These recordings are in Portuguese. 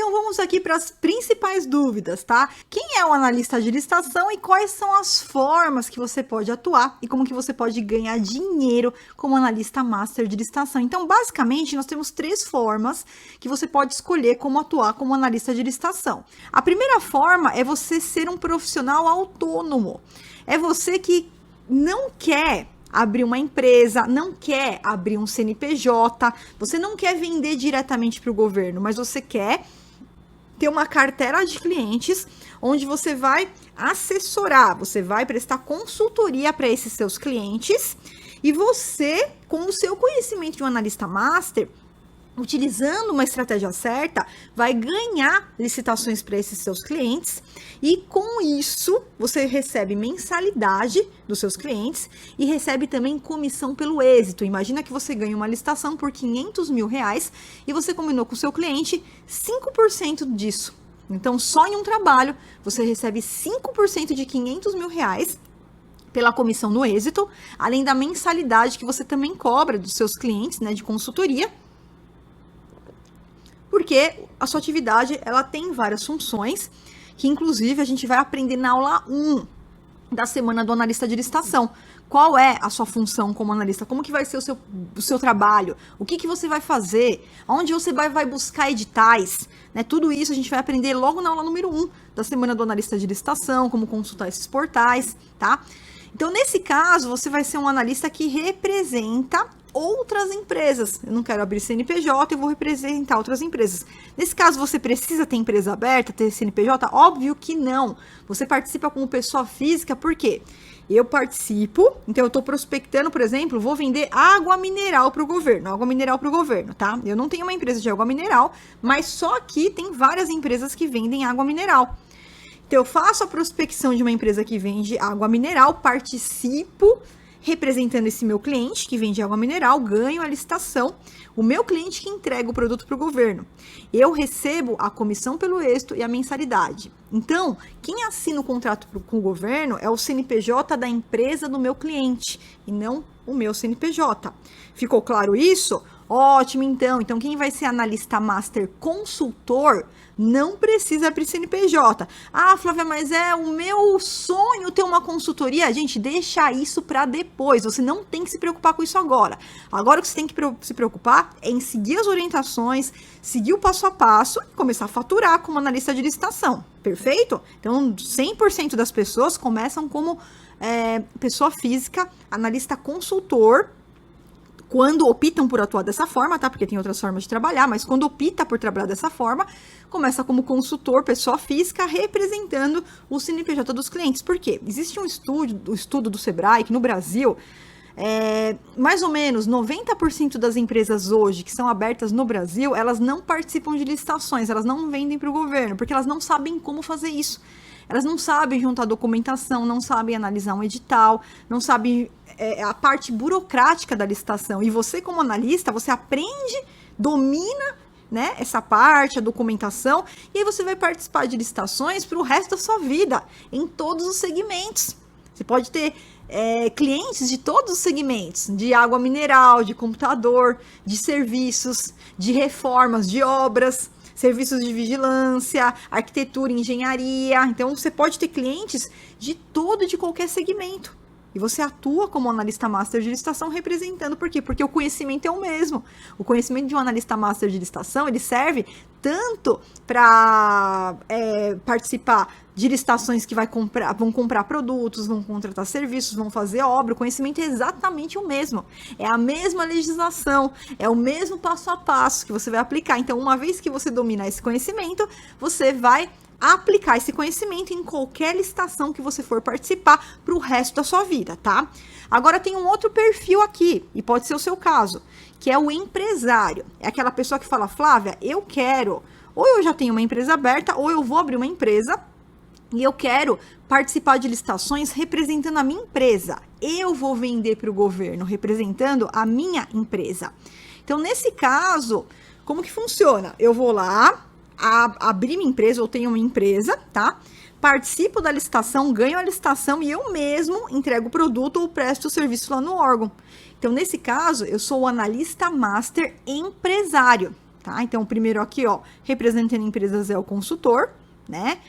Então vamos aqui para as principais dúvidas, tá? Quem é o analista de licitação e quais são as formas que você pode atuar e como que você pode ganhar dinheiro como analista master de licitação. Então, basicamente, nós temos 3 formas que você pode escolher como atuar como analista de licitação. A primeira forma é você ser um profissional autônomo. É você que não quer abrir uma empresa, não quer abrir um CNPJ, você não quer vender diretamente para o governo, mas você quer ter uma carteira de clientes onde você vai assessorar, você vai prestar consultoria para esses seus clientes e você, com o seu conhecimento de um analista master, utilizando uma estratégia certa, vai ganhar licitações para esses seus clientes e com isso você recebe mensalidade dos seus clientes e recebe também comissão pelo êxito. Imagina que você ganha uma licitação por R$500 mil e você combinou com o seu cliente 5% disso. Então, só em um trabalho, você recebe 5% de R$500 mil pela comissão no êxito, além da mensalidade que você também cobra dos seus clientes, né, de consultoria, porque a sua atividade ela tem várias funções, que inclusive a gente vai aprender na aula 1 da semana do analista de licitação. Qual é a sua função como analista? Como que vai ser o seu trabalho? O que você vai fazer? Onde você vai buscar editais? Né? Tudo isso a gente vai aprender logo na aula número 1 da semana do analista de licitação, como consultar esses portais, tá? Então, nesse caso, você vai ser um analista que representa outras empresas. Eu não quero abrir CNPJ, eu vou representar outras empresas. Nesse caso, você precisa ter empresa aberta, ter CNPJ? Óbvio que não. Você participa como pessoa física, por quê? Eu participo, então eu estou prospectando, por exemplo, vou vender água mineral para o governo, tá? Eu não tenho uma empresa de água mineral, mas só aqui tem várias empresas que vendem água mineral. Então, eu faço a prospecção de uma empresa que vende água mineral, participo representando esse meu cliente que vende água mineral, ganho a licitação, o meu cliente que entrega o produto para o governo. Eu recebo a comissão pelo êxito e a mensalidade. Então, quem assina o contrato com o governo é o CNPJ da empresa do meu cliente e não o meu CNPJ. Ficou claro isso? Ótimo, então. Então, quem vai ser analista master consultor não precisa abrir CNPJ. Ah, Flávia, mas é o meu sonho ter uma consultoria. Gente, deixa isso para depois. Você não tem que se preocupar com isso agora. Agora o que você tem que se preocupar é em seguir as orientações, seguir o passo a passo e começar a faturar como analista de licitação. Perfeito? Então, 100% das pessoas começam como pessoa física, analista consultor, quando optam por atuar dessa forma, tá? Porque tem outras formas de trabalhar, mas quando opta por trabalhar dessa forma, começa como consultor, pessoa física, representando o CNPJ dos clientes. Por quê? Existe um estudo do Sebrae que no Brasil, mais ou menos 90% das empresas hoje que são abertas no Brasil, elas não participam de licitações, elas não vendem para o governo, porque elas não sabem como fazer isso. Elas não sabem juntar documentação, não sabem analisar um edital, não sabem a parte burocrática da licitação. E você, como analista, você aprende, domina, né, essa parte, a documentação, e aí você vai participar de licitações para o resto da sua vida, em todos os segmentos. Você pode ter clientes de todos os segmentos, de água mineral, de computador, de serviços, de reformas, de obras, serviços de vigilância, arquitetura, engenharia. Então, você pode ter clientes de todo e de qualquer segmento. E você atua como analista master de licitação representando. Por quê? Porque o conhecimento é o mesmo. O conhecimento de um analista master de licitação, ele serve tanto para participar de licitações que vão comprar produtos, vão contratar serviços, vão fazer obra. O conhecimento é exatamente o mesmo. É a mesma legislação, é o mesmo passo a passo que você vai aplicar. Então, uma vez que você domina esse conhecimento, você vai aplicar esse conhecimento em qualquer licitação que você for participar para o resto da sua vida, tá? Agora tem um outro perfil aqui, e pode ser o seu caso, que é o empresário. É aquela pessoa que fala, Flávia, eu quero, ou eu já tenho uma empresa aberta, ou eu vou abrir uma empresa e eu quero participar de licitações representando a minha empresa. Eu vou vender para o governo representando a minha empresa. Então, nesse caso, como que funciona? Eu vou lá, abrir minha empresa, ou tenho uma empresa, tá? Participo da licitação, ganho a licitação e eu mesmo entrego o produto ou presto o serviço lá no órgão. Então, nesse caso, eu sou o analista master empresário. tá? Então, o primeiro aqui, ó, representando empresas é o consultor, né?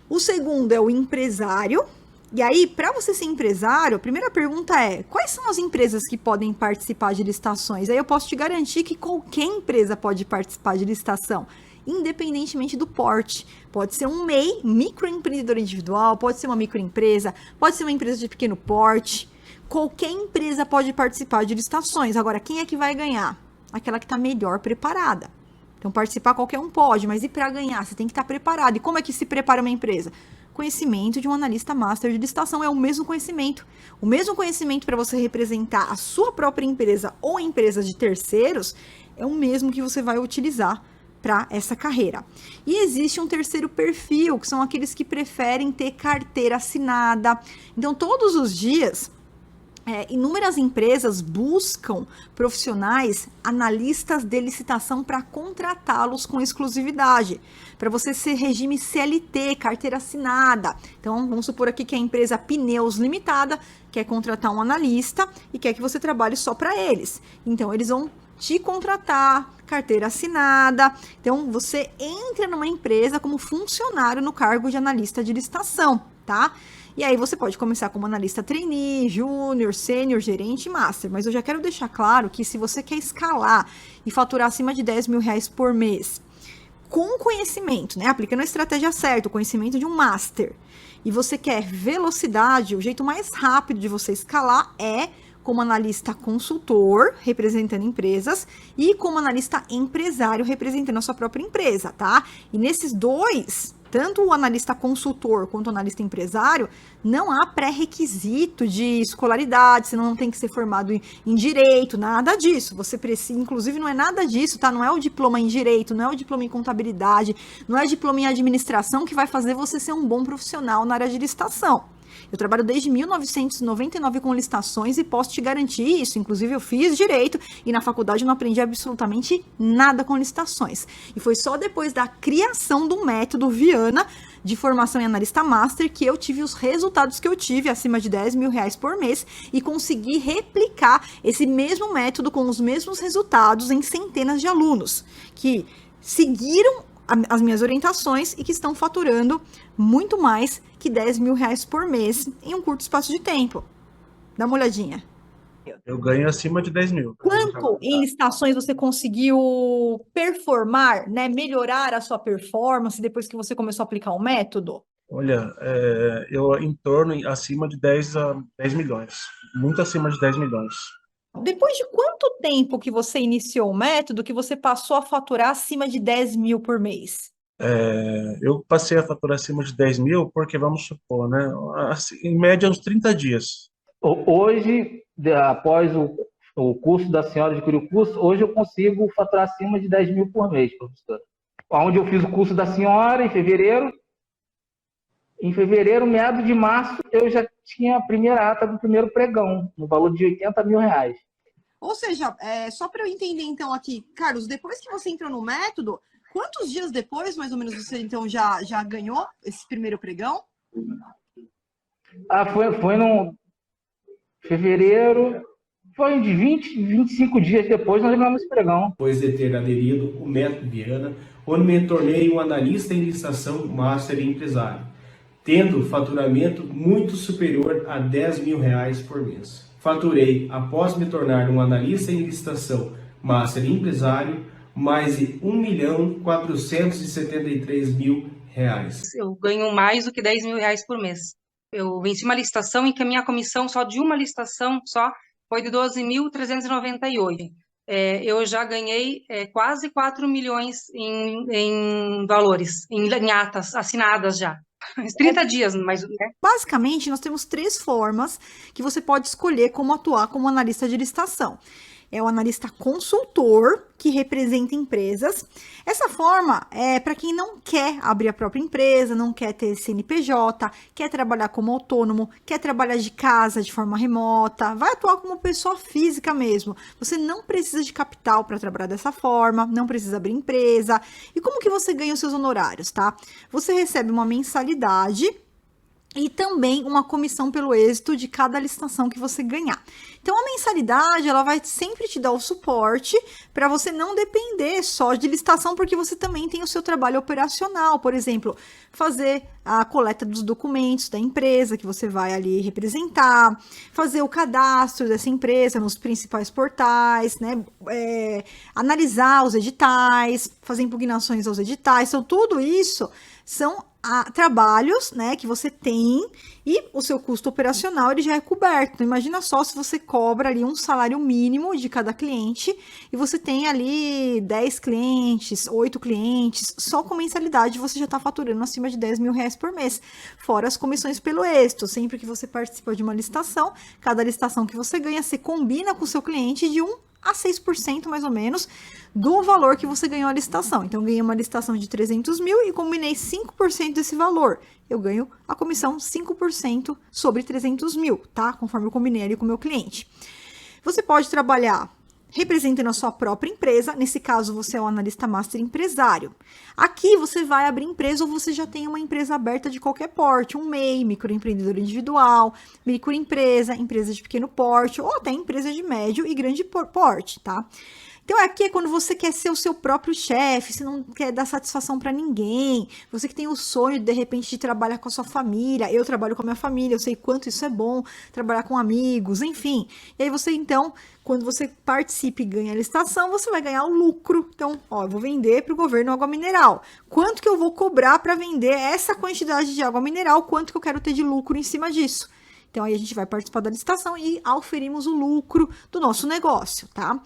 O segundo é o empresário. E aí, para você ser empresário, a primeira pergunta é: quais são as empresas que podem participar de licitações? Aí eu posso te garantir que qualquer empresa pode participar de licitação, independentemente do porte. Pode ser um MEI, microempreendedor individual, pode ser uma microempresa, pode ser uma empresa de pequeno porte. Qualquer empresa pode participar de licitações. Agora, quem é que vai ganhar? Aquela que está melhor preparada. Então, participar qualquer um pode, mas e para ganhar? Você tem que estar preparado. E como é que se prepara uma empresa? Conhecimento de um analista master de licitação é o mesmo conhecimento. O mesmo conhecimento para você representar a sua própria empresa ou empresas de terceiros é o mesmo que você vai utilizar para essa carreira. E existe um terceiro perfil, que são aqueles que preferem ter carteira assinada. Então, todos os dias, inúmeras empresas buscam profissionais, analistas de licitação para contratá-los com exclusividade, para você ser regime CLT, carteira assinada. Então, vamos supor aqui que a empresa Pneus Limitada quer contratar um analista e quer que você trabalhe só para eles. Então, eles vão te contratar, carteira assinada. Então, você entra numa empresa como funcionário no cargo de analista de licitação, tá? E aí você pode começar como analista trainee, júnior, sênior, gerente, master. Mas eu já quero deixar claro que se você quer escalar e faturar acima de 10 mil reais por mês, com conhecimento, né? Aplicando a estratégia certa, o conhecimento de um master, e você quer velocidade, o jeito mais rápido de você escalar é como analista consultor, representando empresas, e como analista empresário, representando a sua própria empresa, tá? E nesses dois, tanto o analista consultor quanto o analista empresário, não há pré-requisito de escolaridade, você não tem que ser formado em direito, nada disso. Você precisa, inclusive não é nada disso, tá? Não é o diploma em direito, não é o diploma em contabilidade, não é o diploma em administração que vai fazer você ser um bom profissional na área de licitação. Eu trabalho desde 1999 com licitações e posso te garantir isso. Inclusive, eu fiz direito e na faculdade eu não aprendi absolutamente nada com licitações. E foi só depois da criação do método Viana de formação em analista master que eu tive os resultados que eu tive, acima de 10 mil reais por mês, e consegui replicar esse mesmo método com os mesmos resultados em centenas de alunos que seguiram as minhas orientações e que estão faturando muito mais que 10 mil reais por mês em um curto espaço de tempo. Dá uma olhadinha. Eu ganho acima de 10 mil. Quanto em licitações você conseguiu performar, né, melhorar a sua performance depois que você começou a aplicar o método? Olha, eu em torno, acima de 10 milhões. Muito acima de 10 milhões. Depois de quanto tempo que você iniciou o método que você passou a faturar acima de 10 mil por mês? Eu passei a faturar acima de 10 mil porque, vamos supor, né? Assim, em média, uns 30 dias. Hoje, após o curso da senhora de o curso, hoje eu consigo faturar acima de 10 mil por mês, professor. Onde eu fiz o curso da senhora em fevereiro. Em fevereiro, meados de março, eu já tinha a primeira ata do primeiro pregão, no valor de 80 mil reais. Ou seja, só para eu entender então aqui, Carlos, depois que você entrou no método, quantos dias depois, mais ou menos, você então já ganhou esse primeiro pregão? Foi no fevereiro, foi de 25 dias depois nós ganhamos esse pregão. Depois de ter aderido o método Viana, onde me tornei um analista em licitação, master e empresário, tendo faturamento muito superior a 10 mil reais por mês. Faturei, após me tornar um analista em licitação, master e empresário, mais de 1.473.000 reais. Eu ganho mais do que 10 mil reais por mês. Eu venci uma licitação em que a minha comissão só de uma licitação só foi de 12.398. Eu já ganhei quase 4 milhões em valores, em atas assinadas já. 30 dias, mas, né? Basicamente, nós temos 3 formas que você pode escolher como atuar como analista de licitação. É o analista consultor, que representa empresas. Essa forma é para quem não quer abrir a própria empresa, não quer ter CNPJ, quer trabalhar como autônomo, quer trabalhar de casa de forma remota, vai atuar como pessoa física mesmo. Você não precisa de capital para trabalhar dessa forma, não precisa abrir empresa. E como que você ganha os seus honorários, tá? Você recebe uma mensalidade e também uma comissão pelo êxito de cada licitação que você ganhar. Então, a mensalidade, ela vai sempre te dar o suporte para você não depender só de licitação, porque você também tem o seu trabalho operacional, por exemplo, fazer a coleta dos documentos da empresa que você vai ali representar, fazer o cadastro dessa empresa nos principais portais, né? Analisar os editais, fazer impugnações aos editais. Então, tudo isso são trabalhos, né, que você tem e o seu custo operacional ele já é coberto. Então, imagina só se você cobra ali um salário mínimo de cada cliente e você tem ali 10 clientes, 8 clientes, só com mensalidade você já está faturando acima de 10 mil reais por mês, fora as comissões pelo êxito. Sempre que você participa de uma licitação, cada licitação que você ganha, você combina com o seu cliente de 1 a 6% mais ou menos do valor que você ganhou a licitação. Então, eu ganhei uma licitação de 300 mil e combinei 5% desse valor. Eu ganho a comissão 5% sobre 300 mil, tá? Conforme eu combinei ali com o meu cliente. Você pode trabalhar representando a sua própria empresa. Nesse caso, você é um analista master empresário. Aqui, você vai abrir empresa ou você já tem uma empresa aberta de qualquer porte, um MEI, microempreendedor individual, microempresa, empresa de pequeno porte ou até empresa de médio e grande porte, tá? Então, aqui é quando você quer ser o seu próprio chefe, você não quer dar satisfação para ninguém, você que tem o sonho, de repente, de trabalhar com a sua família. Eu trabalho com a minha família, eu sei quanto isso é bom, trabalhar com amigos, enfim. E aí você, então, quando você participa e ganha a licitação, você vai ganhar o lucro. Então, ó, eu vou vender para o governo água mineral. Quanto que eu vou cobrar para vender essa quantidade de água mineral? Quanto que eu quero ter de lucro em cima disso? Então, aí a gente vai participar da licitação e auferimos o lucro do nosso negócio, tá?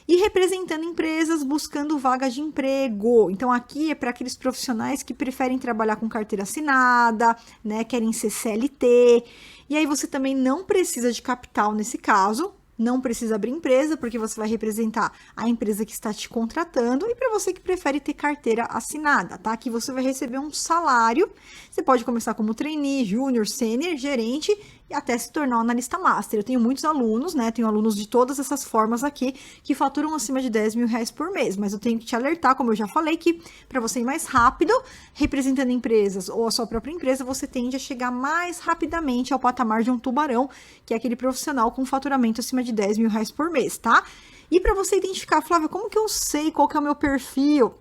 E representando empresas buscando vagas de emprego. Então, aqui é para aqueles profissionais que preferem trabalhar com carteira assinada, né, querem ser CLT. E aí você também não precisa de capital nesse caso, não precisa abrir empresa, porque você vai representar a empresa que está te contratando. E para você que prefere ter carteira assinada, tá? Aqui você vai receber um salário. Você pode começar como trainee, júnior, sênior, gerente e até se tornar um analista master. Eu tenho muitos alunos, né? Tenho alunos de todas essas formas aqui que faturam acima de 10 mil reais por mês. Mas eu tenho que te alertar, como eu já falei, que para você ir mais rápido, representando empresas ou a sua própria empresa, você tende a chegar mais rapidamente ao patamar de um tubarão, que é aquele profissional com faturamento acima de 10 mil reais por mês, tá? E para você identificar, Flávia, como que eu sei qual que é o meu perfil?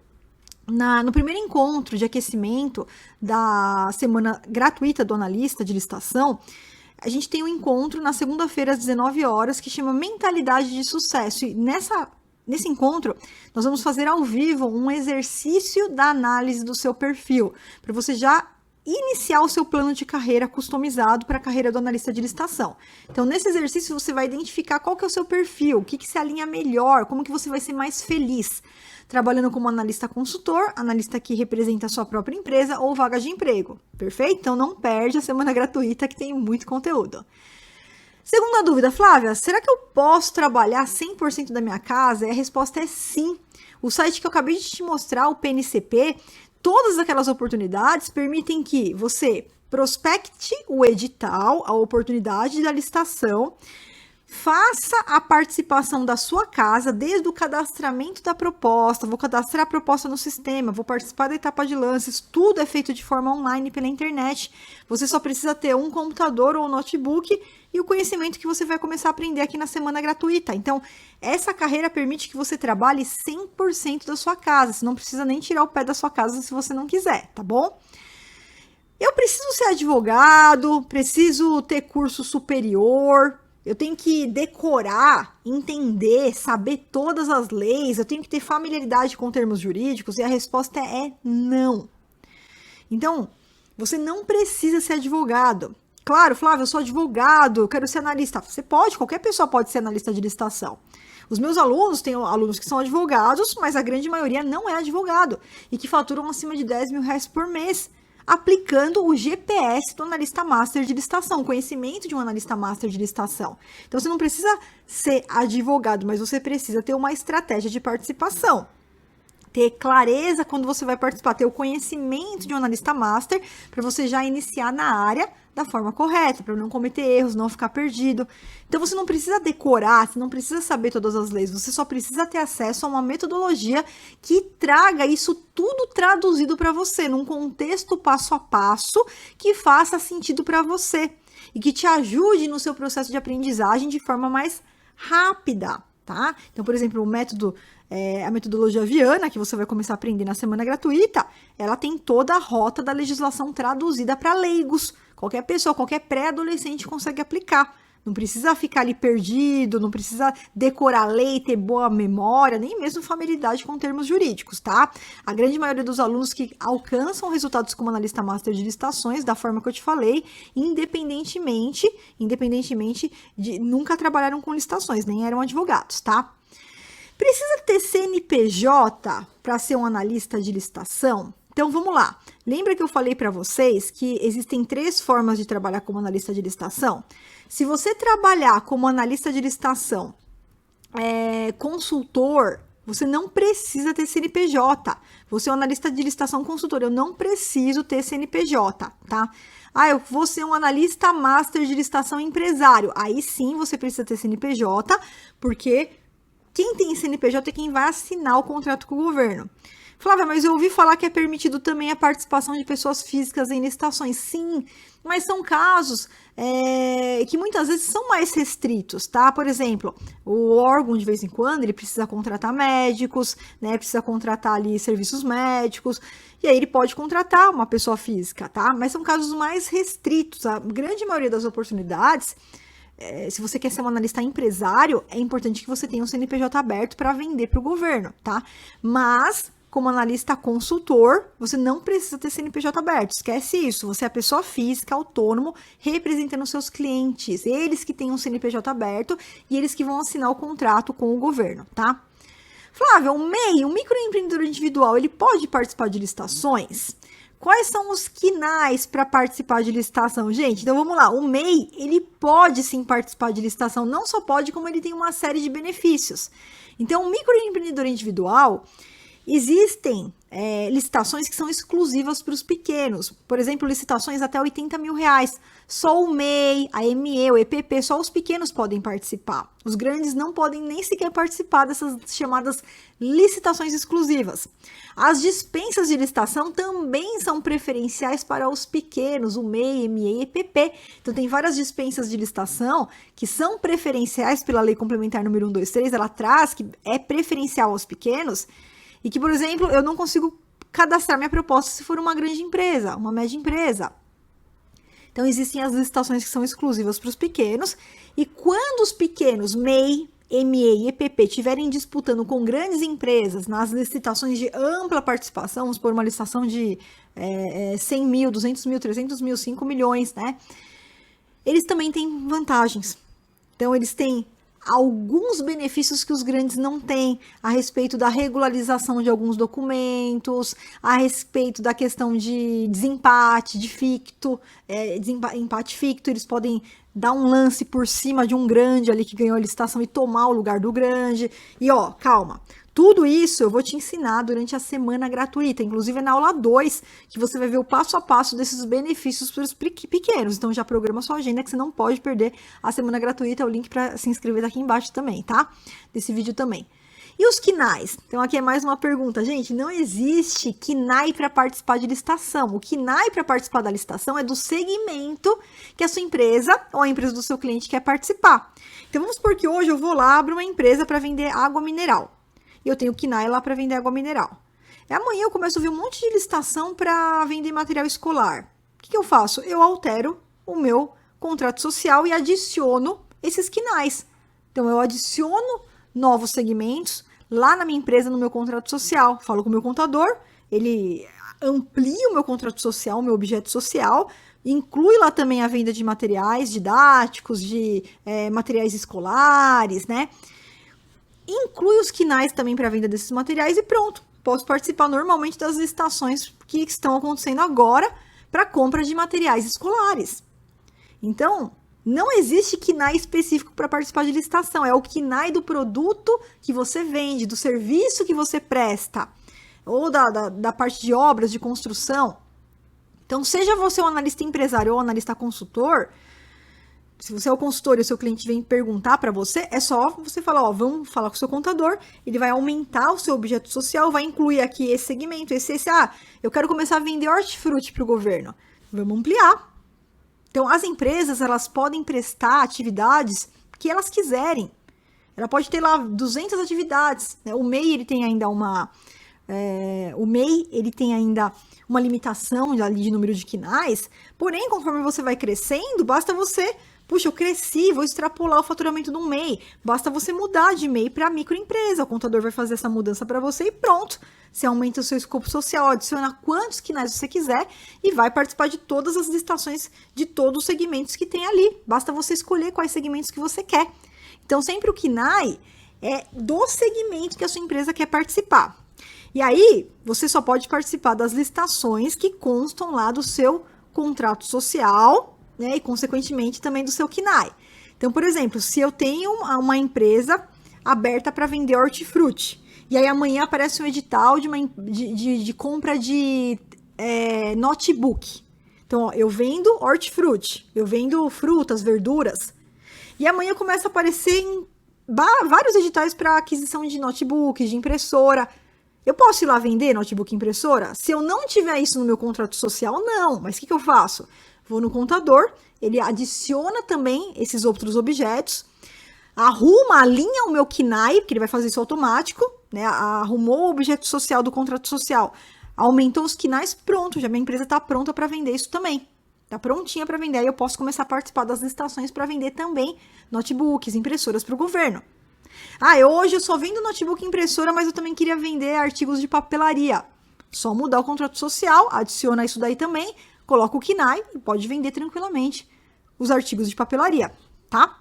No primeiro encontro de aquecimento da semana gratuita do analista de licitação, a gente tem um encontro na segunda-feira às 19 horas que chama Mentalidade de Sucesso. E nesse encontro, nós vamos fazer ao vivo um exercício da análise do seu perfil, para você já iniciar o seu plano de carreira customizado para a carreira do analista de licitação. Então, nesse exercício, você vai identificar qual que é o seu perfil, o que se alinha melhor, como que você vai ser mais feliz, trabalhando como analista consultor, analista que representa a sua própria empresa ou vaga de emprego. Perfeito? Então, não perde a semana gratuita que tem muito conteúdo. Segunda dúvida, Flávia, será que eu posso trabalhar 100% da minha casa? E a resposta é sim. O site que eu acabei de te mostrar, o PNCP, todas aquelas oportunidades permitem que você prospecte o edital, a oportunidade da licitação, faça a participação da sua casa desde o cadastramento da proposta, vou cadastrar a proposta no sistema, vou participar da etapa de lances, tudo é feito de forma online pela internet. Você só precisa ter um computador ou um notebook e o conhecimento que você vai começar a aprender aqui na semana gratuita. Então, essa carreira permite que você trabalhe 100% da sua casa, você não precisa nem tirar o pé da sua casa se você não quiser, tá bom? Eu preciso ser advogado, preciso ter curso superior, eu tenho que decorar, entender, saber todas as leis, eu tenho que ter familiaridade com termos jurídicos, e a resposta é não. Então, você não precisa ser advogado. Claro, Flávio, eu sou advogado, eu quero ser analista. Você pode, qualquer pessoa pode ser analista de licitação. Os meus alunos, tem alunos que são advogados, mas a grande maioria não é advogado, e que faturam acima de 10 mil reais por mês, aplicando o GPS do analista master de licitação, o conhecimento de um analista master de licitação. Então, você não precisa ser advogado, mas você precisa ter uma estratégia de participação. Ter clareza quando você vai participar, ter o conhecimento de um analista master, para você já iniciar na área da forma correta, para não cometer erros, não ficar perdido. Então, você não precisa decorar, você não precisa saber todas as leis, você só precisa ter acesso a uma metodologia que traga isso tudo traduzido para você, num contexto passo a passo que faça sentido para você. e que te ajude no seu processo de aprendizagem de forma mais rápida, tá? Então, por exemplo, a metodologia Viana, que você vai começar a aprender na semana gratuita, ela tem toda a rota da legislação traduzida para leigos. Qualquer pessoa, qualquer pré-adolescente consegue aplicar. Não precisa ficar ali perdido, não precisa decorar a lei, ter boa memória, nem mesmo familiaridade com termos jurídicos, tá? A grande maioria dos alunos que alcançam resultados como analista master de licitações, da forma que eu te falei, independentemente de nunca trabalharam com licitações, nem eram advogados, tá? Precisa ter CNPJ para ser um analista de licitação? Então, vamos lá. Lembra que eu falei para vocês que existem 3 formas de trabalhar como analista de licitação? Se você trabalhar como analista de licitação, consultor, você não precisa ter CNPJ. Você é um analista de licitação consultor, eu não preciso ter CNPJ, tá? Eu vou ser um analista master de licitação empresário. Aí sim você precisa ter CNPJ, porque quem tem CNPJ é quem vai assinar o contrato com o governo. Flávia, mas eu ouvi falar que é permitido também a participação de pessoas físicas em licitações. Sim, mas são casos que muitas vezes são mais restritos, tá? Por exemplo, o órgão, de vez em quando, ele precisa contratar médicos, né? Precisa contratar ali serviços médicos, e aí ele pode contratar uma pessoa física, tá? Mas são casos mais restritos. A grande maioria das oportunidades, se você quer ser um analista empresário, é importante que você tenha um CNPJ aberto para vender para o governo, tá? Mas como analista consultor, você não precisa ter CNPJ aberto, esquece isso, você é a pessoa física, autônomo, representando seus clientes, eles que têm um CNPJ aberto e eles que vão assinar o contrato com o governo, tá? Flávia, o MEI, o microempreendedor individual, ele pode participar de licitações? Quais são os quinais para participar de licitação? Gente, então vamos lá, o MEI, ele pode sim participar de licitação, não só pode, como ele tem uma série de benefícios. Então, o microempreendedor individual, existem licitações que são exclusivas para os pequenos, por exemplo, licitações até R$80 mil. Só o MEI, a ME, o EPP, só os pequenos podem participar. Os grandes não podem nem sequer participar dessas chamadas licitações exclusivas. As dispensas de licitação também são preferenciais para os pequenos, o MEI, ME e EPP. Então, tem várias dispensas de licitação que são preferenciais pela Lei Complementar número 123, ela traz que é preferencial aos pequenos, e que, por exemplo, eu não consigo cadastrar minha proposta se for uma grande empresa, uma média empresa. Então, existem as licitações que são exclusivas para os pequenos, e quando os pequenos, MEI, ME e EPP, estiverem disputando com grandes empresas nas licitações de ampla participação, vamos por uma licitação de 100 mil, 200 mil, 300 mil, 5 milhões, né? Eles também têm vantagens. Então, eles têm alguns benefícios que os grandes não têm, a respeito da regularização de alguns documentos, a respeito da questão de desempate, de ficto, empate ficto, eles podem dar um lance por cima de um grande ali que ganhou a licitação e tomar o lugar do grande. E calma, tudo isso eu vou te ensinar durante a semana gratuita, inclusive é na aula 2, que você vai ver o passo a passo desses benefícios para os pequenos. Então já programa sua agenda que você não pode perder a semana gratuita, o link para se inscrever tá aqui embaixo também, tá? Desse vídeo também. E os KNAIs? Então aqui é mais uma pergunta. Gente, não existe KNAI para participar de licitação. O KNAI para participar da licitação é do segmento que a sua empresa ou a empresa do seu cliente quer participar. Então vamos supor que hoje eu vou lá, abro uma empresa para vender água mineral. E eu tenho KNAI lá para vender água mineral. E amanhã eu começo a ver um monte de licitação para vender material escolar. O que eu faço? Eu altero o meu contrato social e adiciono esses KNAIs. Então, eu adiciono novos segmentos lá na minha empresa, no meu contrato social. Falo com o meu contador, ele amplia o meu contrato social, o meu objeto social, inclui lá também a venda de materiais didáticos, de materiais escolares, né? Inclui os KNAIs também para a venda desses materiais e pronto. Posso participar normalmente das licitações que estão acontecendo agora para compra de materiais escolares. Então, não existe KNAI específico para participar de licitação. É o KNAI do produto que você vende, do serviço que você presta, ou da parte de obras, de construção. Então, seja você um analista empresário ou analista consultor, se você é o consultor e o seu cliente vem perguntar para você, é só você falar, vamos falar com o seu contador, ele vai aumentar o seu objeto social, vai incluir aqui esse segmento, eu quero começar a vender hortifruti para o governo. Vamos ampliar. Então, as empresas, elas podem prestar atividades que elas quiserem. Ela pode ter lá 200 atividades, né? O MEI, ele tem ainda uma limitação ali de número de quinais, porém, conforme você vai crescendo, basta você, puxa, eu cresci, vou extrapolar o faturamento do MEI, basta você mudar de MEI para microempresa, o contador vai fazer essa mudança para você e pronto. Você aumenta o seu escopo social, adiciona quantos quinais você quiser e vai participar de todas as listações de todos os segmentos que tem ali. Basta você escolher quais segmentos que você quer. Então, sempre o KINAI é do segmento que a sua empresa quer participar. E aí, você só pode participar das listações que constam lá do seu contrato social, né? E, consequentemente, também do seu KINAI. Então, por exemplo, se eu tenho uma empresa aberta para vender hortifruti, e aí amanhã aparece um edital de compra de notebook. Então, ó, eu vendo hortifruti, eu vendo frutas, verduras, e amanhã começa a aparecer vários editais para aquisição de notebooks, de impressora. Eu posso ir lá vender notebook e impressora? Se eu não tiver isso no meu contrato social, não. Mas o que eu faço? Vou no contador, ele adiciona também esses outros objetos, alinha o meu KINAI, porque ele vai fazer isso automático, né? Arrumou o objeto social do contrato social, aumentou os KINAIs, pronto, já minha empresa está pronta para vender isso também. Está prontinha para vender, aí eu posso começar a participar das licitações para vender também notebooks, impressoras para o governo. Hoje eu só vendo notebook e impressora, mas eu também queria vender artigos de papelaria. Só mudar o contrato social, adiciona isso daí também, coloca o KINAI e pode vender tranquilamente os artigos de papelaria, tá?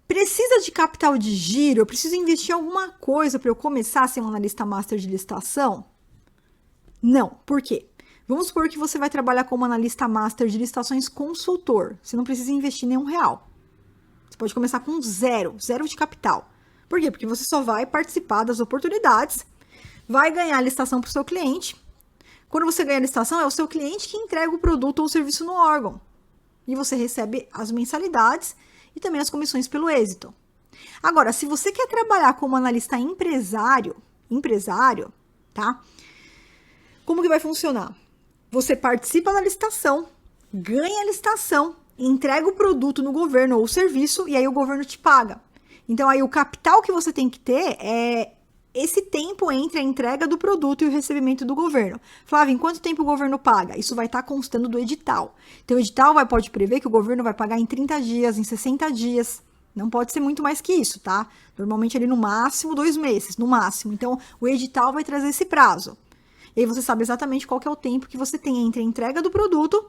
Precisa de capital de giro? Eu preciso investir em alguma coisa para eu começar a ser um analista master de licitação? Não. Por quê? Vamos supor que você vai trabalhar como analista master de licitações consultor. Você não precisa investir nenhum real. Você pode começar com zero de capital. Por quê? Porque você só vai participar das oportunidades, vai ganhar a licitação para o seu cliente. Quando você ganha a licitação, é o seu cliente que entrega o produto ou o serviço no órgão. E você recebe as mensalidades e também as comissões pelo êxito. Agora, se você quer trabalhar como analista empresário, tá? Como que vai funcionar? Você participa da licitação, ganha a licitação, entrega o produto no governo ou o serviço e aí o governo te paga. Então, aí o capital que você tem que ter é esse tempo entre a entrega do produto e o recebimento do governo. Flávia, em quanto tempo o governo paga? Isso vai estar constando do edital. Então, o edital pode prever que o governo vai pagar em 30 dias, em 60 dias. Não pode ser muito mais que isso, tá? Normalmente, ali no máximo 2 meses, no máximo. Então, o edital vai trazer esse prazo. E aí você sabe exatamente qual que é o tempo que você tem entre a entrega do produto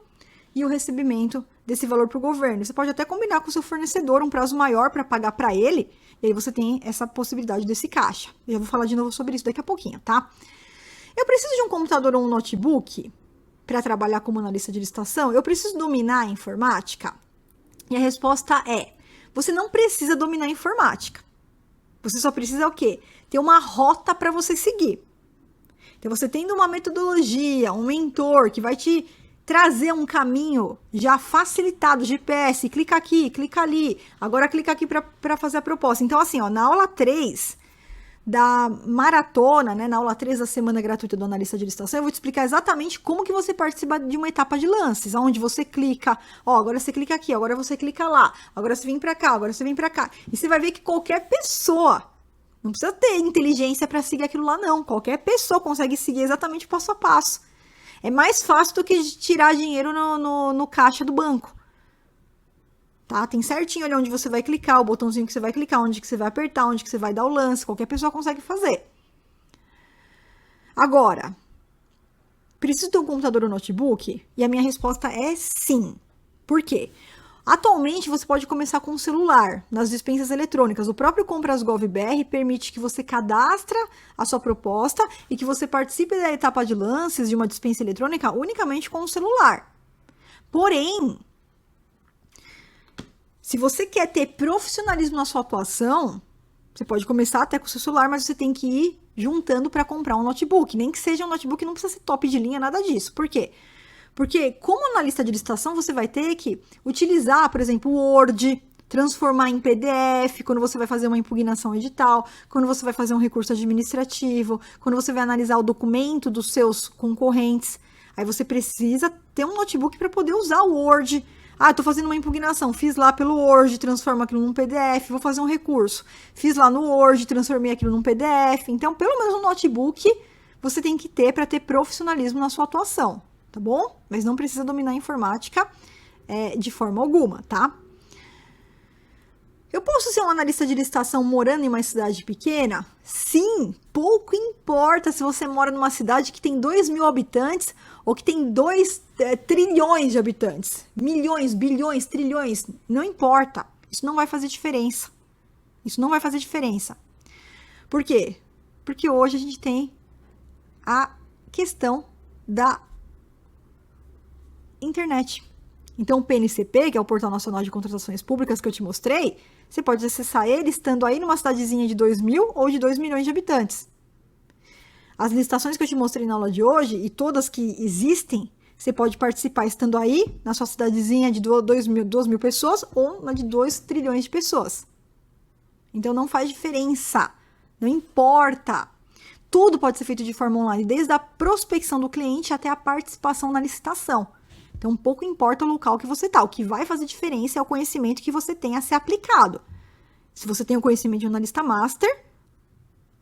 e o recebimento desse valor para o governo. Você pode até combinar com o seu fornecedor um prazo maior para pagar para ele, e aí você tem essa possibilidade desse caixa. Eu já vou falar de novo sobre isso daqui a pouquinho, tá? Eu preciso de um computador ou um notebook para trabalhar como analista de licitação? Eu preciso dominar a informática? E a resposta é: você não precisa dominar a informática. Você só precisa o quê? Ter uma rota para você seguir. Então, você tendo uma metodologia, um mentor que vai te trazer um caminho já facilitado, GPS, clica aqui, clica ali, agora clica aqui para fazer a proposta. Então, assim, ó, na aula 3 da maratona, né, na aula 3 da semana gratuita do analista de licitação, eu vou te explicar exatamente como que você participa de uma etapa de lances, onde você clica, ó, agora você clica aqui, agora você clica lá, agora você vem para cá, agora você vem para cá. E você vai ver que qualquer pessoa, não precisa ter inteligência para seguir aquilo lá, não. Qualquer pessoa consegue seguir exatamente o passo a passo. É mais fácil do que tirar dinheiro no caixa do banco. Tá? Tem certinho ali onde você vai clicar, o botãozinho que você vai clicar, onde que você vai apertar, onde que você vai dar o lance. Qualquer pessoa consegue fazer. Agora, preciso ter um computador ou notebook? E a minha resposta é sim. Por quê? Atualmente, você pode começar com um celular, nas dispensas eletrônicas. O próprio Compras.gov.br permite que você cadastre a sua proposta e que você participe da etapa de lances de uma dispensa eletrônica unicamente com o celular. Porém, se você quer ter profissionalismo na sua atuação, você pode começar até com o seu celular, mas você tem que ir juntando para comprar um notebook. Nem que seja um notebook, não precisa ser top de linha, nada disso. Por quê? Porque, como analista de licitação, você vai ter que utilizar, por exemplo, o Word, transformar em PDF, quando você vai fazer uma impugnação edital, quando você vai fazer um recurso administrativo, quando você vai analisar o documento dos seus concorrentes. Aí você precisa ter um notebook para poder usar o Word. Ah, estou fazendo uma impugnação, fiz lá pelo Word, transformo aquilo num PDF, vou fazer um recurso. Fiz lá no Word, transformei aquilo num PDF. Então, pelo menos um notebook você tem que ter para ter profissionalismo na sua atuação, tá bom? Mas não precisa dominar a informática de forma alguma, tá? Eu posso ser um analista de licitação morando em uma cidade pequena? Sim, pouco importa se você mora numa cidade que tem 2.000 habitantes ou que tem 2 trilhões de habitantes. Milhões, bilhões, trilhões, não importa. Isso não vai fazer diferença. Isso não vai fazer diferença. Por quê? Porque hoje a gente tem a questão da internet. Então, o PNCP, que é o Portal Nacional de Contratações Públicas que eu te mostrei, você pode acessar ele estando aí numa cidadezinha de 2.000 ou de 2 milhões de habitantes. As licitações que eu te mostrei na aula de hoje e todas que existem, você pode participar estando aí na sua cidadezinha de 2.000 pessoas ou na de 2 trilhões de pessoas. Então, não faz diferença. Não importa. Tudo pode ser feito de forma online, desde a prospecção do cliente até a participação na licitação. Então, pouco importa o local que você está. O que vai fazer diferença é o conhecimento que você tem a ser aplicado. Se você tem o conhecimento de analista master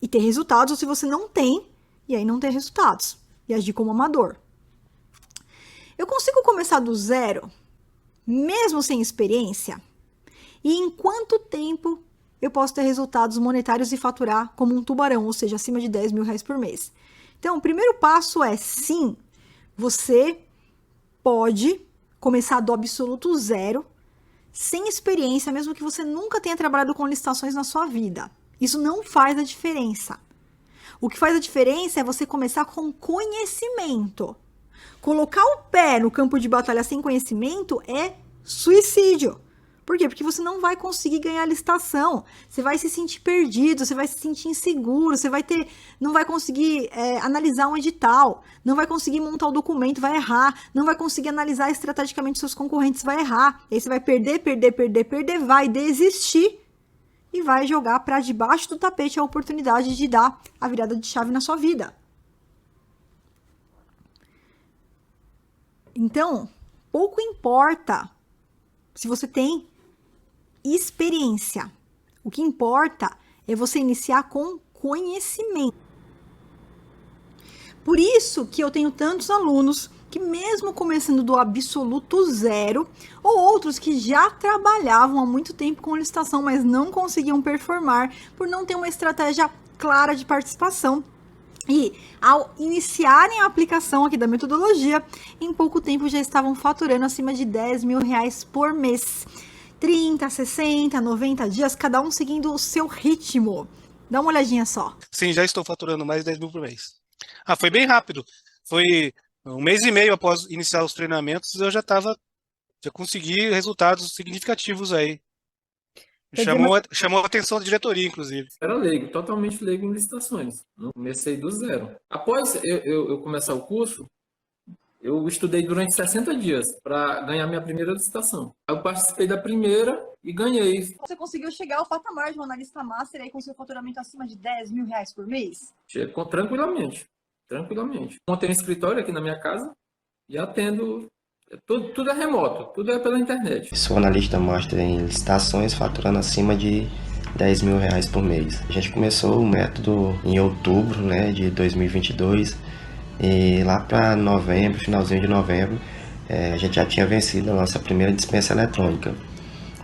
e ter resultados, ou se você não tem, e aí não ter resultados. E agir como amador. Eu consigo começar do zero, mesmo sem experiência? E em quanto tempo eu posso ter resultados monetários e faturar como um tubarão, ou seja, acima de 10 mil reais por mês? Então, o primeiro passo é, sim, você pode começar do absoluto zero, sem experiência, mesmo que você nunca tenha trabalhado com licitações na sua vida. Isso não faz a diferença. O que faz a diferença é você começar com conhecimento. Colocar o pé no campo de batalha sem conhecimento é suicídio. Por quê? Porque você não vai conseguir ganhar a licitação. Você vai se sentir perdido, você vai se sentir inseguro, não vai conseguir analisar um edital, não vai conseguir montar o documento, vai errar, não vai conseguir analisar estrategicamente seus concorrentes, vai errar. Aí você vai perder, vai desistir e vai jogar para debaixo do tapete a oportunidade de dar a virada de chave na sua vida. Então, pouco importa se você tem experiência. O que importa é você iniciar com conhecimento. Por isso que eu tenho tantos alunos que mesmo começando do absoluto zero, ou outros que já trabalhavam há muito tempo com licitação, mas não conseguiam performar por não ter uma estratégia clara de participação. E ao iniciarem a aplicação aqui da metodologia, em pouco tempo já estavam faturando acima de 10 mil reais por mês. 30, 60, 90 dias, cada um seguindo o seu ritmo. Dá uma olhadinha só. Sim, já estou faturando mais de 10 mil por mês. Foi bem rápido. Foi 1 mês e meio após iniciar os treinamentos, eu já consegui resultados significativos aí. Chamou a atenção da diretoria, inclusive. Era leigo, totalmente leigo em licitações. Não comecei do zero. Após eu começar o curso, eu estudei durante 60 dias para ganhar minha primeira licitação. Eu participei da primeira e ganhei. Você conseguiu chegar ao patamar de um analista master aí com seu faturamento acima de 10 mil reais por mês? Chego tranquilamente. Montei um escritório aqui na minha casa e atendo. Tudo é remoto, tudo é pela internet. Sou analista master em licitações, faturando acima de 10 mil reais por mês. A gente começou o método em outubro, de 2022. E lá para novembro, finalzinho de novembro, a gente já tinha vencido a nossa primeira dispensa eletrônica.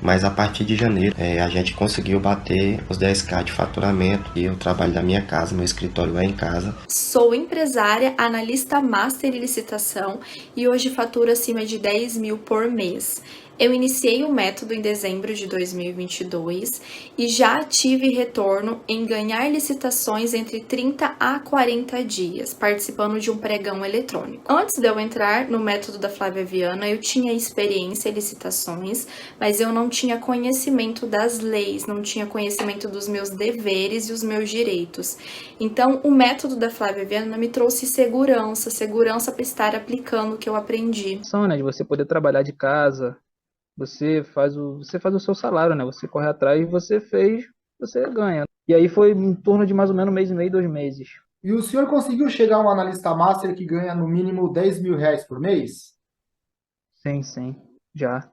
Mas a partir de janeiro, a gente conseguiu bater os 10K de faturamento e eu trabalho da minha casa, meu escritório é em casa. Sou empresária, analista master em licitação e hoje faturo acima de 10 mil por mês. Eu iniciei o método em dezembro de 2022 e já tive retorno em ganhar licitações entre 30 a 40 dias, participando de um pregão eletrônico. Antes de eu entrar no método da Flávia Viana, eu tinha experiência em licitações, mas eu não tinha conhecimento das leis, não tinha conhecimento dos meus deveres e os meus direitos. Então, o método da Flávia Viana me trouxe segurança para estar aplicando o que eu aprendi. De você poder trabalhar de casa. Você faz o seu salário, Você corre atrás, você ganha. E aí foi em torno de mais ou menos 1 mês e meio, 2 meses. E o senhor conseguiu chegar a um analista master que ganha no mínimo 10 mil reais por mês? Sim, já.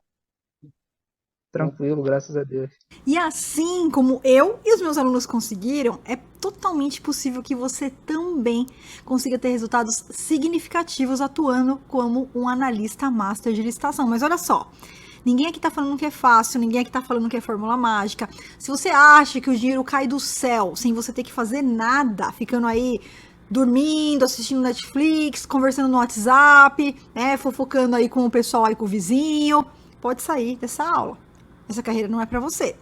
Tranquilo, graças a Deus. E assim como eu e os meus alunos conseguiram, é totalmente possível que você também consiga ter resultados significativos atuando como um analista master de licitação. Mas olha só, ninguém aqui tá falando que é fácil, ninguém aqui tá falando que é fórmula mágica. Se você acha que o dinheiro cai do céu sem você ter que fazer nada, ficando aí dormindo, assistindo Netflix, conversando no WhatsApp, né, fofocando aí com o pessoal aí, com o vizinho, pode sair dessa aula. Essa carreira não é para você.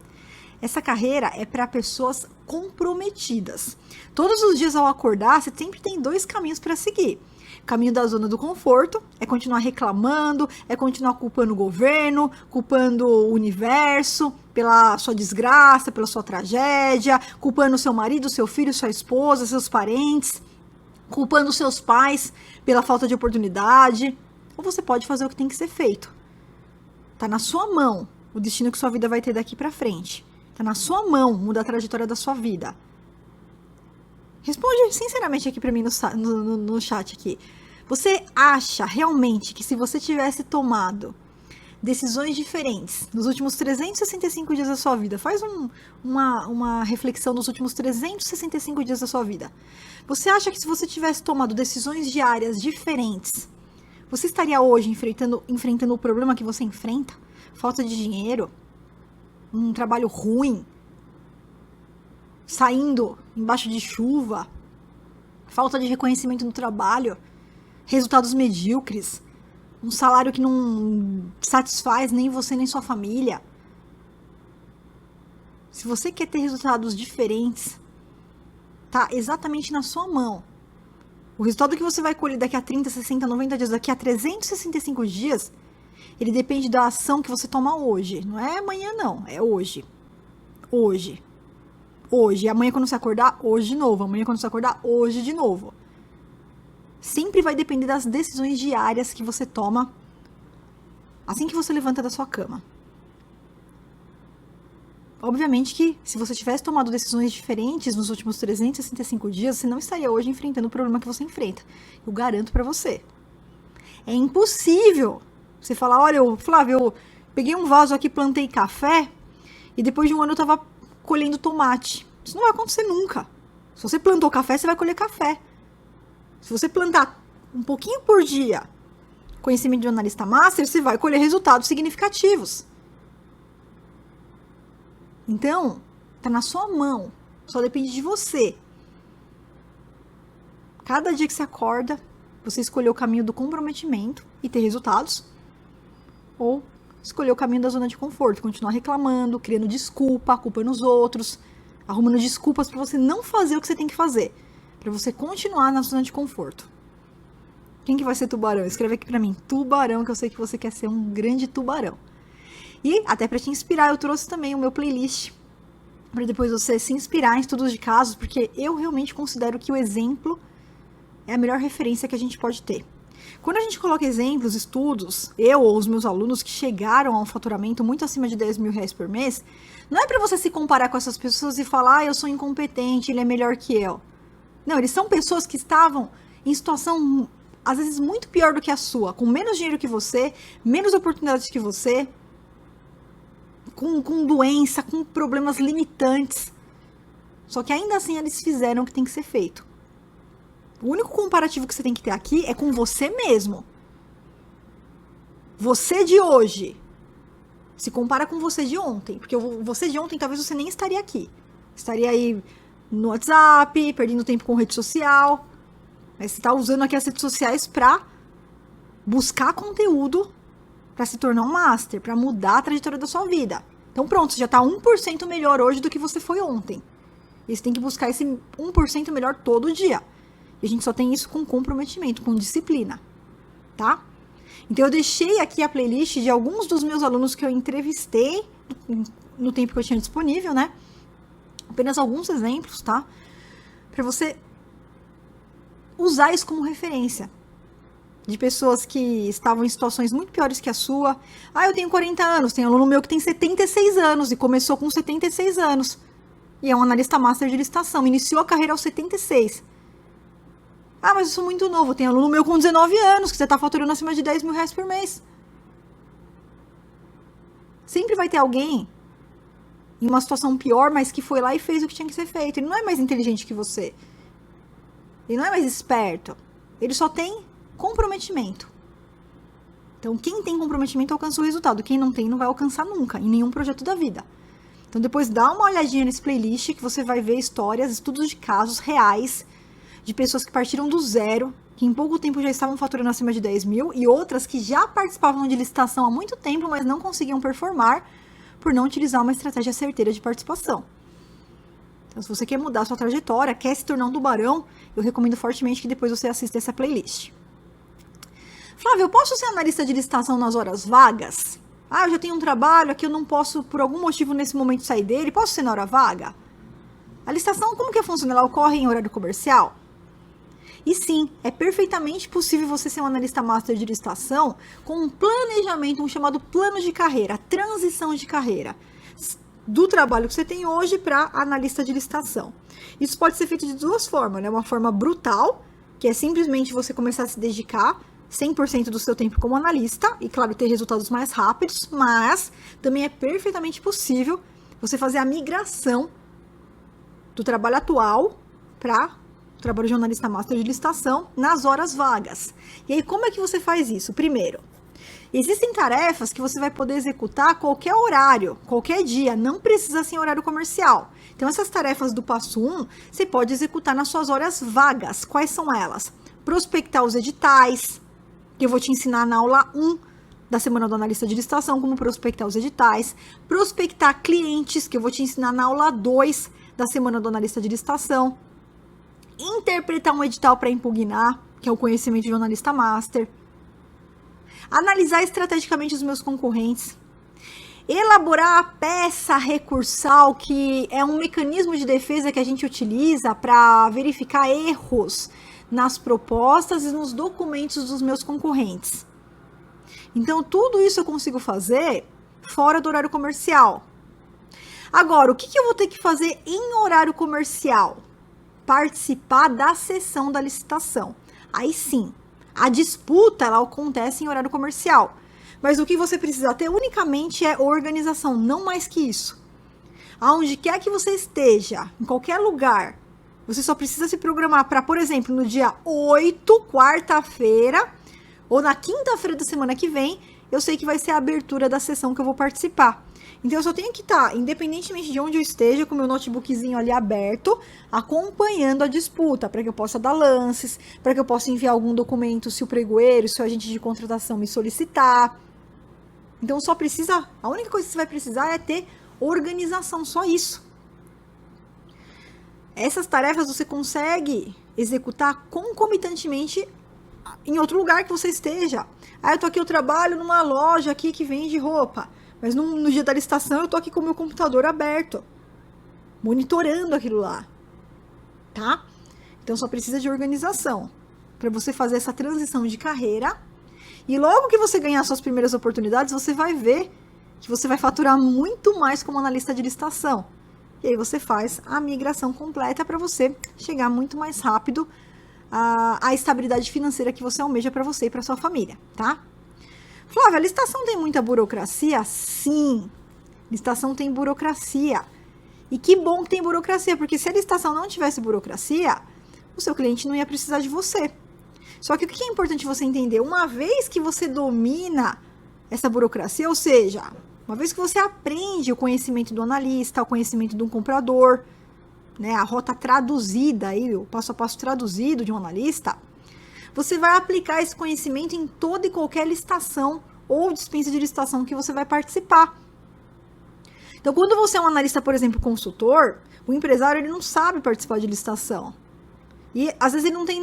Essa carreira é para pessoas comprometidas. Todos os dias ao acordar, você sempre tem 2 caminhos para seguir. O caminho da zona do conforto é continuar reclamando, é continuar culpando o governo, culpando o universo pela sua desgraça, pela sua tragédia, culpando o seu marido, seu filho, sua esposa, seus parentes, culpando os seus pais pela falta de oportunidade. Ou você pode fazer o que tem que ser feito. Tá na sua mão o destino que sua vida vai ter daqui pra frente. Tá na sua mão mudar a trajetória da sua vida. Responde sinceramente aqui pra mim no chat aqui. Você acha realmente que se você tivesse tomado decisões diferentes nos últimos 365 dias da sua vida, faz uma reflexão nos últimos 365 dias da sua vida. Você acha que se você tivesse tomado decisões diárias diferentes, você estaria hoje enfrentando o problema que você enfrenta? Falta de dinheiro, um trabalho ruim, saindo embaixo de chuva, falta de reconhecimento no trabalho, resultados medíocres, um salário que não satisfaz nem você nem sua família. Se você quer ter resultados diferentes, tá exatamente na sua mão. O resultado que você vai colher daqui a 30, 60, 90 dias, daqui a 365 dias, ele depende da ação que você toma hoje. Não é amanhã, não. É hoje. Hoje. Hoje. E amanhã quando você acordar, hoje de novo. Amanhã quando você acordar, hoje de novo. Sempre vai depender das decisões diárias que você toma assim que você levanta da sua cama. Obviamente que se você tivesse tomado decisões diferentes nos últimos 365 dias, você não estaria hoje enfrentando o problema que você enfrenta. Eu garanto pra você. É impossível você falar, olha, Flávio, eu peguei um vaso aqui, plantei café, e depois de um ano eu tava colhendo tomate. Isso não vai acontecer nunca. Se você plantou café, você vai colher café. Se você plantar um pouquinho por dia conhecimento de analista master, você vai colher resultados significativos. Então, tá na sua mão. Só depende de você. Cada dia que você acorda, você escolheu o caminho do comprometimento e ter resultados. Ou escolher o caminho da zona de conforto, continuar reclamando, criando desculpa, culpando os outros, arrumando desculpas para você não fazer o que você tem que fazer, para você continuar na zona de conforto. Quem que vai ser tubarão? Escreve aqui para mim, tubarão, que eu sei que você quer ser um grande tubarão. E até para te inspirar, eu trouxe também o meu playlist, para depois você se inspirar em estudos de casos, porque eu realmente considero que o exemplo é a melhor referência que a gente pode ter. Quando a gente coloca exemplos, estudos, eu ou os meus alunos que chegaram a um faturamento muito acima de 10 mil reais por mês, não é para você se comparar com essas pessoas e falar, eu sou incompetente, ele é melhor que eu. Não, eles são pessoas que estavam em situação, às vezes, muito pior do que a sua, com menos dinheiro que você, menos oportunidades que você, com doença, com problemas limitantes. Só que ainda assim eles fizeram o que tem que ser feito. O único comparativo que você tem que ter aqui é com você mesmo. Você de hoje se compara com você de ontem. Porque você de ontem talvez você nem estaria aqui. Estaria aí no WhatsApp, perdendo tempo com rede social. Mas você está usando aqui as redes sociais para buscar conteúdo para se tornar um master, para mudar a trajetória da sua vida. Então pronto, você já está 1% melhor hoje do que você foi ontem. E você tem que buscar esse 1% melhor todo dia. E a gente só tem isso com comprometimento, com disciplina, tá? Então eu deixei aqui a playlist de alguns dos meus alunos que eu entrevistei no tempo que eu tinha disponível, né? Apenas alguns exemplos, tá? Para você usar isso como referência. De pessoas que estavam em situações muito piores que a sua. Ah, eu tenho 40 anos, tem aluno meu que tem 76 anos e começou com 76 anos. E é um analista master de licitação, iniciou a carreira aos 76. Ah, mas eu sou muito novo. Tem aluno meu com 19 anos que você está faturando acima de 10 mil reais por mês. Sempre vai ter alguém em uma situação pior, mas que foi lá e fez o que tinha que ser feito. Ele não é mais inteligente que você. Ele não é mais esperto. Ele só tem comprometimento. Então, quem tem comprometimento alcança o resultado. Quem não tem, não vai alcançar nunca, em nenhum projeto da vida. Então, depois dá uma olhadinha nesse playlist que você vai ver histórias, estudos de casos reais de pessoas que partiram do zero, que em pouco tempo já estavam faturando acima de 10 mil, e outras que já participavam de licitação há muito tempo, mas não conseguiam performar por não utilizar uma estratégia certeira de participação. Então, se você quer mudar a sua trajetória, quer se tornar um tubarão, eu recomendo fortemente que depois você assista essa playlist. Flávio, eu posso ser analista de licitação nas horas vagas? Ah, eu já tenho um trabalho aqui, eu não posso, por algum motivo, nesse momento, sair dele. Posso ser na hora vaga? A licitação, como que funciona? Ela ocorre em horário comercial? E sim, é perfeitamente possível você ser um analista master de licitação com um planejamento, um chamado plano de carreira, transição de carreira, do trabalho que você tem hoje para analista de licitação. Isso pode ser feito de duas formas, né? Uma forma brutal, que é simplesmente você começar a se dedicar 100% do seu tempo como analista, e claro, ter resultados mais rápidos, mas também é perfeitamente possível você fazer a migração do trabalho atual para trabalho de analista master de licitação nas horas vagas. E aí, como é que você faz isso? Primeiro, existem tarefas que você vai poder executar a qualquer horário, qualquer dia, não precisa ser em horário comercial. Então, essas tarefas do passo 1, você pode executar nas suas horas vagas. Quais são elas? Prospectar os editais, que eu vou te ensinar na aula 1 da Semana do Analista de Licitação, como prospectar os editais. Prospectar clientes, que eu vou te ensinar na aula 2 da Semana do Analista de Licitação. Interpretar um edital para impugnar, que é o conhecimento de um analista master. Analisar estrategicamente os meus concorrentes. Elaborar a peça recursal, que é um mecanismo de defesa que a gente utiliza para verificar erros nas propostas e nos documentos dos meus concorrentes. Então, tudo isso eu consigo fazer fora do horário comercial. Agora, o que eu vou ter que fazer em horário comercial? Participar da sessão da licitação. Aí sim, a disputa ela acontece em horário comercial. Mas o que você precisa ter unicamente é organização, não mais que isso. Aonde quer que você esteja, em qualquer lugar, você só precisa se programar para, por exemplo, no dia 8, quarta-feira, ou na quinta-feira da semana que vem, eu sei que vai ser a abertura da sessão que eu vou participar. Então, eu só tenho que estar, independentemente de onde eu esteja, com o meu notebookzinho ali aberto, acompanhando a disputa, para que eu possa dar lances, para que eu possa enviar algum documento se o pregoeiro, se o agente de contratação me solicitar. Então, só precisa, a única coisa que você vai precisar é ter organização, só isso. Essas tarefas você consegue executar concomitantemente em outro lugar que você esteja. Ah, eu tô aqui, eu trabalho numa loja aqui que vende roupa. Mas no dia da licitação eu tô aqui com o meu computador aberto, monitorando aquilo lá, tá? Então só precisa de organização para você fazer essa transição de carreira. E logo que você ganhar suas primeiras oportunidades, você vai ver que você vai faturar muito mais como analista de licitação. E aí você faz a migração completa para você chegar muito mais rápido à estabilidade financeira que você almeja para você e para sua família, tá? Flávia, a licitação tem muita burocracia? Sim, licitação tem burocracia. E que bom que tem burocracia, porque se a licitação não tivesse burocracia, o seu cliente não ia precisar de você. Só que o que é importante você entender? Uma vez que você domina essa burocracia, ou seja, uma vez que você aprende o conhecimento do analista, o conhecimento de um comprador, né, a rota traduzida, aí, o passo a passo traduzido de um analista, você vai aplicar esse conhecimento em toda e qualquer licitação ou dispensa de licitação que você vai participar. Então, quando você é um analista, por exemplo, consultor, o empresário ele não sabe participar de licitação. E, às vezes, ele não tem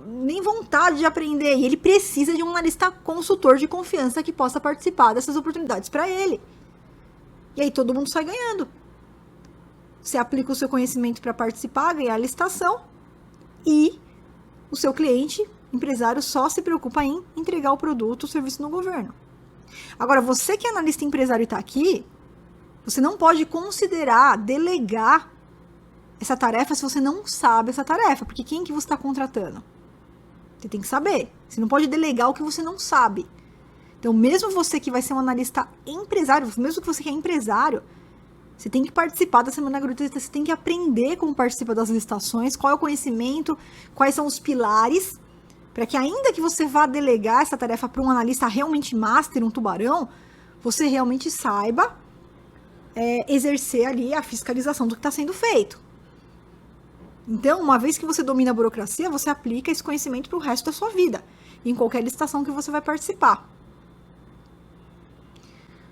nem vontade de aprender. E ele precisa de um analista consultor de confiança que possa participar dessas oportunidades para ele. E aí, todo mundo sai ganhando. Você aplica o seu conhecimento para participar, ganhar a licitação e o seu cliente, empresário, só se preocupa em entregar o produto, o serviço no governo. Agora, você que é analista empresário e está aqui, você não pode considerar delegar essa tarefa se você não sabe essa tarefa, porque quem que você está contratando? Você tem que saber. Você não pode delegar o que você não sabe. Então, mesmo você que vai ser um analista empresário, mesmo que você que é empresário, você tem que participar da semana gratuita, você tem que aprender como participa das licitações, qual é o conhecimento, quais são os pilares, para que ainda que você vá delegar essa tarefa para um analista realmente master, um tubarão, você realmente saiba exercer ali a fiscalização do que está sendo feito. Então, uma vez que você domina a burocracia, você aplica esse conhecimento para o resto da sua vida, em qualquer licitação que você vai participar.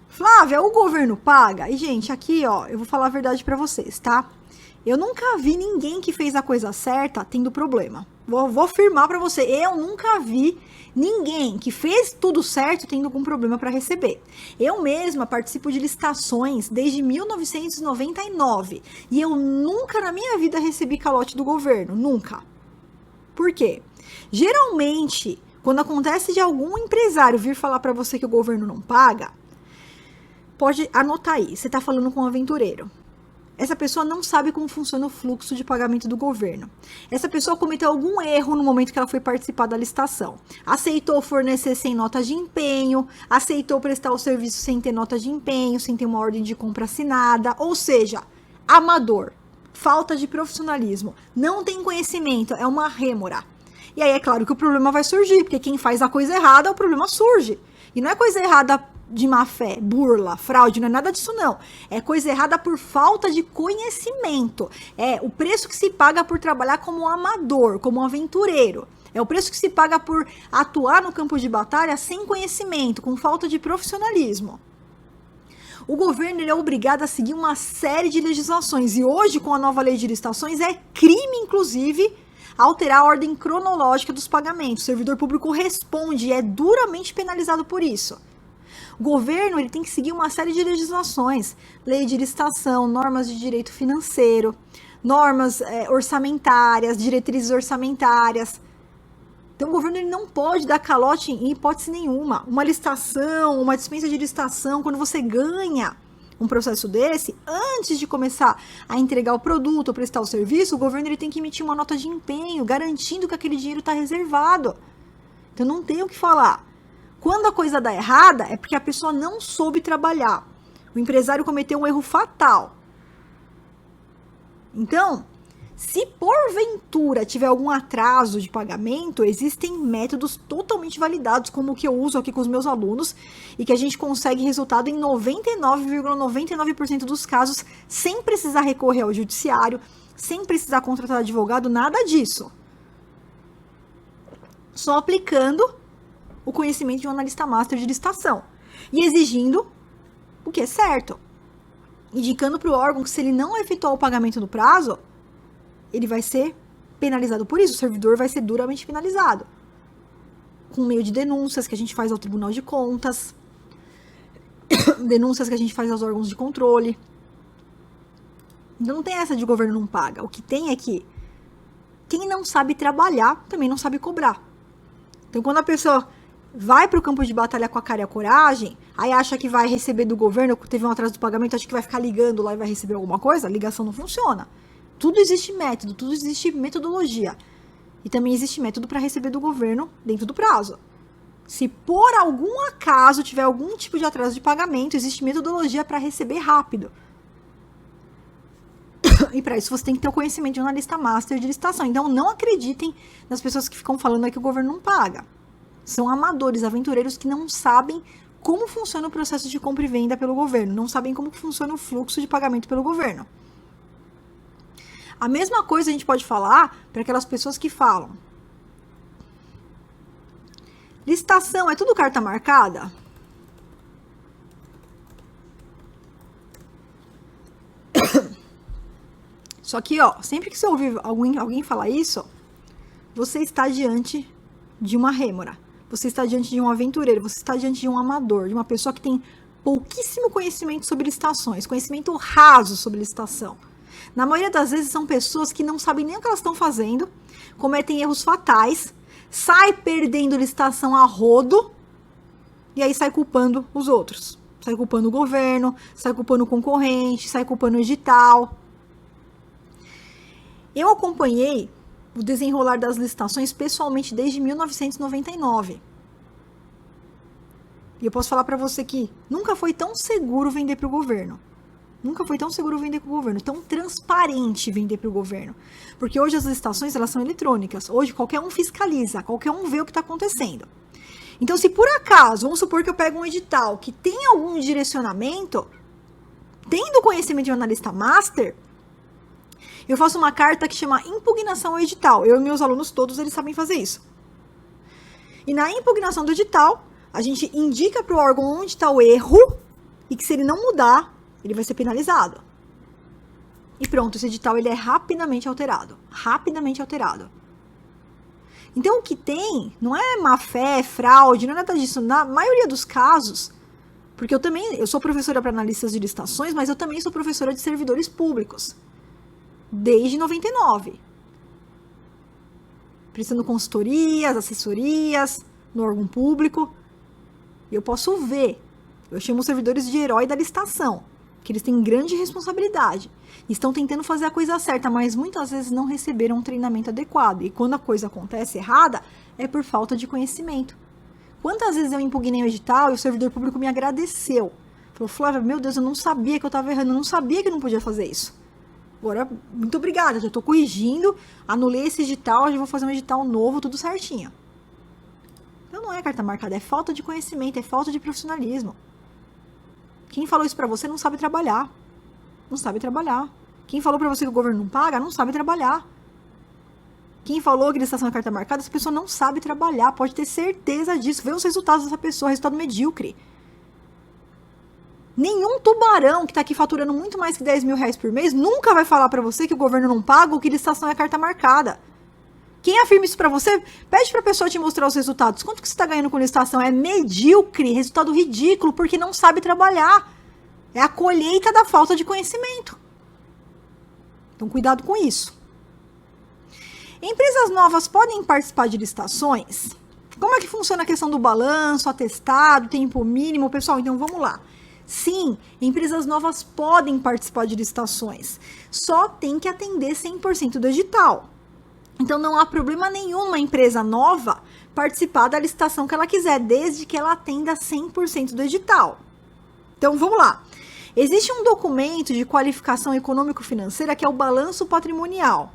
Flávia, o governo paga? E, gente, aqui, ó, eu vou falar a verdade para vocês, tá? Eu nunca vi ninguém que fez a coisa certa tendo problema. Vou afirmar para você, eu nunca vi ninguém que fez tudo certo tendo algum problema para receber. Eu mesma participo de licitações desde 1999 e eu nunca na minha vida recebi calote do governo, nunca. Por quê? Geralmente, quando acontece de algum empresário vir falar para você que o governo não paga, pode anotar aí, você está falando com um aventureiro. Essa pessoa não sabe como funciona o fluxo de pagamento do governo. Essa pessoa cometeu algum erro no momento que ela foi participar da licitação. Aceitou fornecer sem nota de empenho, aceitou prestar o serviço sem ter nota de empenho, sem ter uma ordem de compra assinada, ou seja, amador, falta de profissionalismo, não tem conhecimento, é uma rêmora. E aí é claro que o problema vai surgir, porque quem faz a coisa errada, o problema surge. E não é coisa errada de má fé, burla, fraude, não é nada disso não. É coisa errada por falta de conhecimento. É o preço que se paga por trabalhar como amador, como aventureiro. É o preço que se paga por atuar no campo de batalha sem conhecimento, com falta de profissionalismo. O governo ele é obrigado a seguir uma série de legislações. E hoje, com a nova lei de licitações, é crime, inclusive, alterar a ordem cronológica dos pagamentos. O servidor público responde e é duramente penalizado por isso. O governo ele tem que seguir uma série de legislações, lei de licitação, normas de direito financeiro, normas orçamentárias, diretrizes orçamentárias. Então o governo ele não pode dar calote em hipótese nenhuma. Uma licitação, uma dispensa de licitação, quando você ganha um processo desse, antes de começar a entregar o produto ou prestar o serviço, o governo ele tem que emitir uma nota de empenho, garantindo que aquele dinheiro está reservado. Então não tem o que falar. Quando a coisa dá errada, é porque a pessoa não soube trabalhar. O empresário cometeu um erro fatal. Então, se porventura tiver algum atraso de pagamento, existem métodos totalmente validados, como o que eu uso aqui com os meus alunos, e que a gente consegue resultado em 99,99% dos casos, sem precisar recorrer ao judiciário, sem precisar contratar advogado, nada disso. Só aplicando o conhecimento de um analista master de licitação e exigindo o que é certo, indicando para o órgão que se ele não efetuar o pagamento no prazo, ele vai ser penalizado por isso, o servidor vai ser duramente penalizado, com meio de denúncias que a gente faz ao Tribunal de Contas, denúncias que a gente faz aos órgãos de controle. Então não tem essa de governo não paga, o que tem é que quem não sabe trabalhar também não sabe cobrar. Então quando a pessoa vai para o campo de batalha com a cara e a coragem, aí acha que vai receber do governo, teve um atraso do pagamento, acha que vai ficar ligando lá e vai receber alguma coisa, a ligação não funciona. Tudo existe método, tudo existe metodologia. E também existe método para receber do governo dentro do prazo. Se por algum acaso tiver algum tipo de atraso de pagamento, existe metodologia para receber rápido. E para isso você tem que ter o conhecimento de um analista master de licitação. Então não acreditem nas pessoas que ficam falando aí que o governo não paga. São amadores, aventureiros que não sabem como funciona o processo de compra e venda pelo governo, não sabem como funciona o fluxo de pagamento pelo governo. A mesma coisa a gente pode falar para aquelas pessoas que falam: licitação é tudo carta marcada? Só que, ó, sempre que você ouvir alguém falar isso, você está diante de uma rêmora. Você está diante de um aventureiro, você está diante de um amador, de uma pessoa que tem pouquíssimo conhecimento sobre licitações, conhecimento raso sobre licitação. Na maioria das vezes são pessoas que não sabem nem o que elas estão fazendo, cometem erros fatais, sai perdendo licitação a rodo, e aí sai culpando os outros. Sai culpando o governo, sai culpando o concorrente, sai culpando o edital. Eu acompanhei o desenrolar das licitações pessoalmente desde 1999. E eu posso falar para você que nunca foi tão seguro vender para o governo. Nunca foi tão seguro vender para o governo, tão transparente vender para o governo. Porque hoje as licitações, elas são eletrônicas. Hoje qualquer um fiscaliza, qualquer um vê o que está acontecendo. Então, se por acaso, vamos supor que eu pego um edital que tem algum direcionamento, tendo conhecimento de um analista master, eu faço uma carta que chama impugnação ao edital. Eu e meus alunos todos, eles sabem fazer isso. E na impugnação do edital, a gente indica para o órgão onde está o erro e que se ele não mudar, ele vai ser penalizado. E pronto, esse edital ele é rapidamente alterado. Rapidamente alterado. Então, o que tem não é má fé, fraude, não é nada disso. Na maioria dos casos, porque eu sou professora para analistas de licitações, mas eu também sou professora de servidores públicos. Desde 99. Prestando consultorias, assessorias no órgão público. E eu posso ver. Eu chamo os servidores de herói da licitação. Que eles têm grande responsabilidade. Estão tentando fazer a coisa certa, mas muitas vezes não receberam um treinamento adequado. E quando a coisa acontece errada, é por falta de conhecimento. Quantas vezes eu impugnei o edital e o servidor público me agradeceu? Falou, Flávia, meu Deus, eu não sabia que eu estava errando, eu não sabia que eu não podia fazer isso. Agora, muito obrigada, já estou corrigindo, anulei esse edital, já vou fazer um edital novo, tudo certinho. Então não é carta marcada, é falta de conhecimento, é falta de profissionalismo. Quem falou isso pra você não sabe trabalhar. Não sabe trabalhar. Quem falou pra você que o governo não paga, não sabe trabalhar. Quem falou que licitação é carta marcada, essa pessoa não sabe trabalhar. Pode ter certeza disso. Vê os resultados dessa pessoa, resultado medíocre. Nenhum tubarão que tá aqui faturando muito mais que 10 mil reais por mês nunca vai falar pra você que o governo não paga ou que licitação é carta marcada. Quem afirma isso pra você, pede pra pessoa te mostrar os resultados. Quanto que você tá ganhando com licitação? É medíocre, resultado ridículo, porque não sabe trabalhar. É a colheita da falta de conhecimento. Então, cuidado com isso. Empresas novas podem participar de licitações? Como é que funciona a questão do balanço, atestado, tempo mínimo? Pessoal, então vamos lá. Sim, empresas novas podem participar de licitações. Só tem que atender 100% do edital. Então, não há problema nenhum uma empresa nova participar da licitação que ela quiser, desde que ela atenda 100% do edital. Então, vamos lá. Existe um documento de qualificação econômico-financeira que é o balanço patrimonial.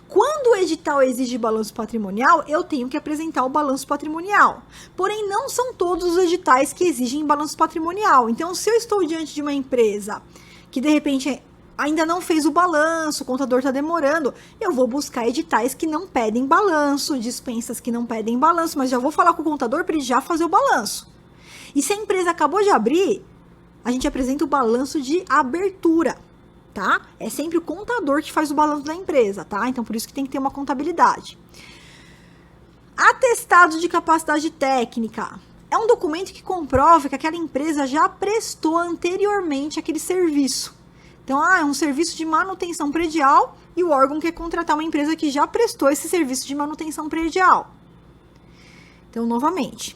Quando o edital exige balanço patrimonial, eu tenho que apresentar o balanço patrimonial. Porém, não são todos os editais que exigem balanço patrimonial. Então, se eu estou diante de uma empresa que, de repente, ainda não fez o balanço, o contador está demorando, eu vou buscar editais que não pedem balanço, dispensas que não pedem balanço, mas já vou falar com o contador para ele já fazer o balanço. E se a empresa acabou de abrir, a gente apresenta o balanço de abertura, tá? É sempre o contador que faz o balanço da empresa, tá? Então, por isso que tem que ter uma contabilidade. Atestado de capacidade técnica. É um documento que comprova que aquela empresa já prestou anteriormente aquele serviço. Então, é um serviço de manutenção predial e o órgão quer contratar uma empresa que já prestou esse serviço de manutenção predial. Então, novamente,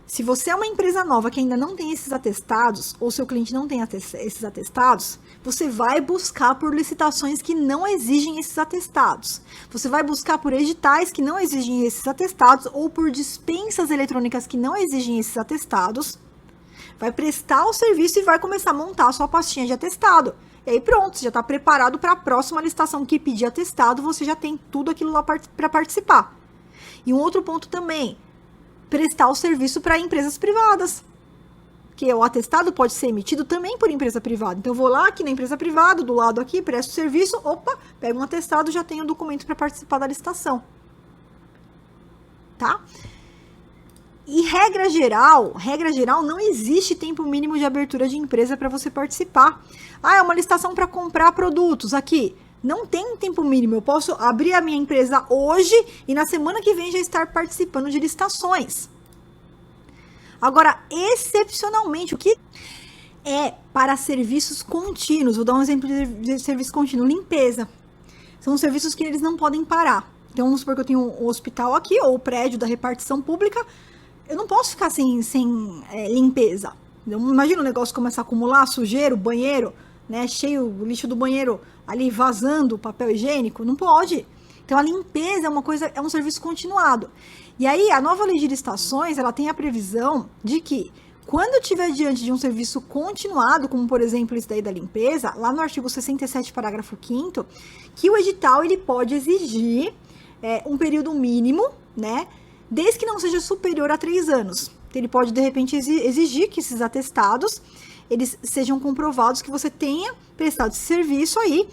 se você é uma empresa nova que ainda não tem esses atestados, ou seu cliente não tem esses atestados, você vai buscar por licitações que não exigem esses atestados. Você vai buscar por editais que não exigem esses atestados, ou por dispensas eletrônicas que não exigem esses atestados. Vai prestar o serviço e vai começar a montar a sua pastinha de atestado. E aí pronto, você já está preparado para a próxima licitação que pedir atestado, você já tem tudo aquilo lá para participar. E um outro ponto também, prestar o serviço para empresas privadas. Que o atestado pode ser emitido também por empresa privada. Então eu vou lá aqui na empresa privada, do lado aqui, presto o serviço, opa, pego um atestado, já tenho o documento para participar da licitação. Tá? E regra geral, não existe tempo mínimo de abertura de empresa para você participar. Ah, é uma licitação para comprar produtos aqui. Não tem tempo mínimo. Eu posso abrir a minha empresa hoje e na semana que vem já estar participando de licitações. Agora, excepcionalmente, o que é para serviços contínuos? Vou dar um exemplo de serviço contínuo. Limpeza. São serviços que eles não podem parar. Então, vamos supor que eu tenho um hospital aqui ou o prédio da repartição pública. Eu não posso ficar sem limpeza. Imagina o negócio começar a acumular sujeira, o banheiro, né, cheio, o lixo do banheiro ali vazando, papel higiênico. Não pode. Então, a limpeza é uma coisa, é um serviço continuado. E aí, a nova lei de licitações, ela tem a previsão de que, quando tiver diante de um serviço continuado, como, por exemplo, esse daí da limpeza, lá no artigo 67, parágrafo 5º, que o edital, ele pode exigir um período mínimo, né, desde que não seja superior a 3 anos. Então, ele pode, de repente, exigir que esses atestados, eles sejam comprovados que você tenha prestado esse serviço aí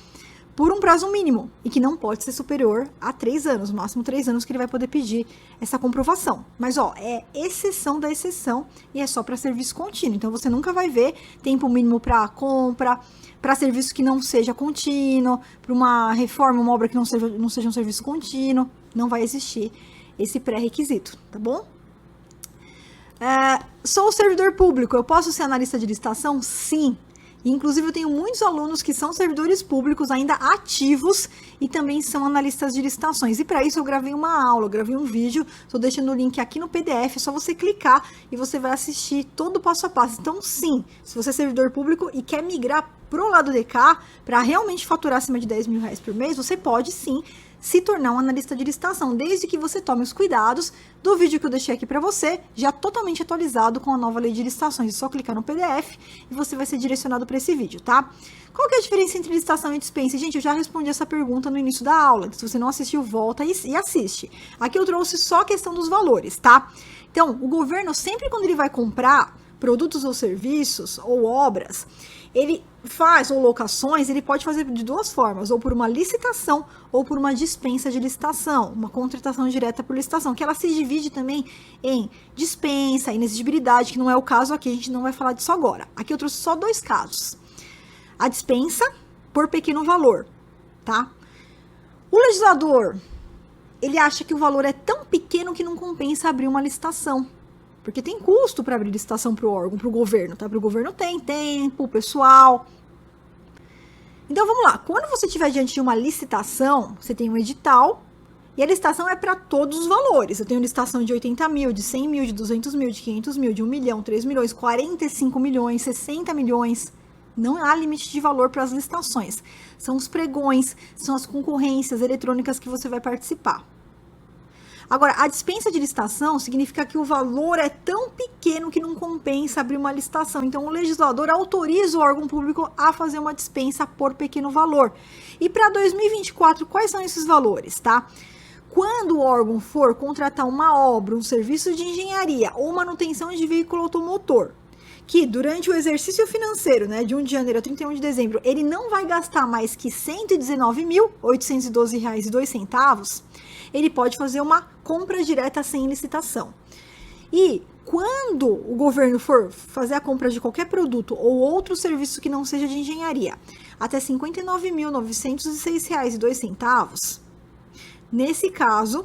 por um prazo mínimo, e que não pode ser superior a 3 anos, no máximo 3 anos que ele vai poder pedir essa comprovação. Mas, é exceção da exceção, e é só para serviço contínuo. Então, você nunca vai ver tempo mínimo para compra, para serviço que não seja contínuo, para uma reforma, uma obra que não seja um serviço contínuo, não vai existir esse pré-requisito, tá bom? Sou servidor público, eu posso ser analista de licitação? Sim. Inclusive, eu tenho muitos alunos que são servidores públicos ainda ativos e também são analistas de licitações. E para isso eu gravei uma aula, eu gravei um vídeo, estou deixando o link aqui no PDF, é só você clicar e você vai assistir todo o passo a passo. Então, sim, se você é servidor público e quer migrar pro lado de cá, para realmente faturar acima de 10 mil reais por mês, você pode sim se tornar um analista de licitação, desde que você tome os cuidados do vídeo que eu deixei aqui para você, já totalmente atualizado com a nova lei de licitações. É só clicar no PDF e você vai ser direcionado para esse vídeo, tá? Qual que é a diferença entre licitação e dispensa? Gente, eu já respondi essa pergunta no início da aula. Se você não assistiu, volta e assiste. Aqui eu trouxe só a questão dos valores, tá? Então, o governo, sempre quando ele vai comprar produtos ou serviços ou obras, ele faz, ou locações, ele pode fazer de duas formas, ou por uma licitação, ou por uma dispensa de licitação, uma contratação direta por licitação, que ela se divide também em dispensa, inexigibilidade, que não é o caso aqui, a gente não vai falar disso agora. Aqui eu trouxe só 2 casos. A dispensa por pequeno valor, tá? O legislador, ele acha que o valor é tão pequeno que não compensa abrir uma licitação. Porque tem custo para abrir licitação para o órgão, para o governo, tá? Para o governo tem tempo, pessoal. Então, vamos lá. Quando você estiver diante de uma licitação, você tem um edital, e a licitação é para todos os valores. Eu tenho licitação de 80 mil, de 100 mil, de 200 mil, de 500 mil, de 1 milhão, 3 milhões, 45 milhões, 60 milhões. Não há limite de valor para as licitações. São os pregões, são as concorrências eletrônicas que você vai participar. Agora, a dispensa de licitação significa que o valor é tão pequeno que não compensa abrir uma licitação. Então, o legislador autoriza o órgão público a fazer uma dispensa por pequeno valor. E para 2024, quais são esses valores, tá? Quando o órgão for contratar uma obra, um serviço de engenharia ou manutenção de veículo automotor, que durante o exercício financeiro, né, de 1 de janeiro a 31 de dezembro, ele não vai gastar mais que R$ 119.812,02, ele pode fazer uma compra direta sem licitação. E quando o governo for fazer a compra de qualquer produto ou outro serviço que não seja de engenharia, até R$ 59.906,02, nesse caso,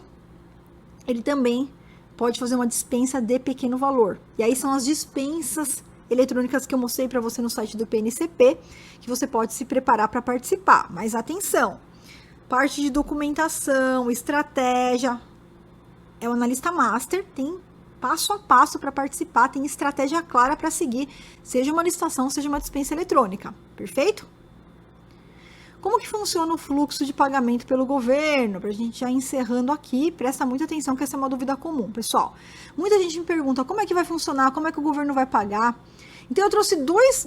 ele também pode fazer uma dispensa de pequeno valor. E aí são as dispensas eletrônicas que eu mostrei para você no site do PNCP, que você pode se preparar para participar. Mas atenção, parte de documentação, estratégia, é o analista master, tem passo a passo para participar, tem estratégia clara para seguir, seja uma licitação, seja uma dispensa eletrônica, perfeito? Como que funciona o fluxo de pagamento pelo governo? Para a gente já encerrando aqui, presta muita atenção que essa é uma dúvida comum, pessoal. Muita gente me pergunta como é que vai funcionar, como é que o governo vai pagar. Então eu trouxe duas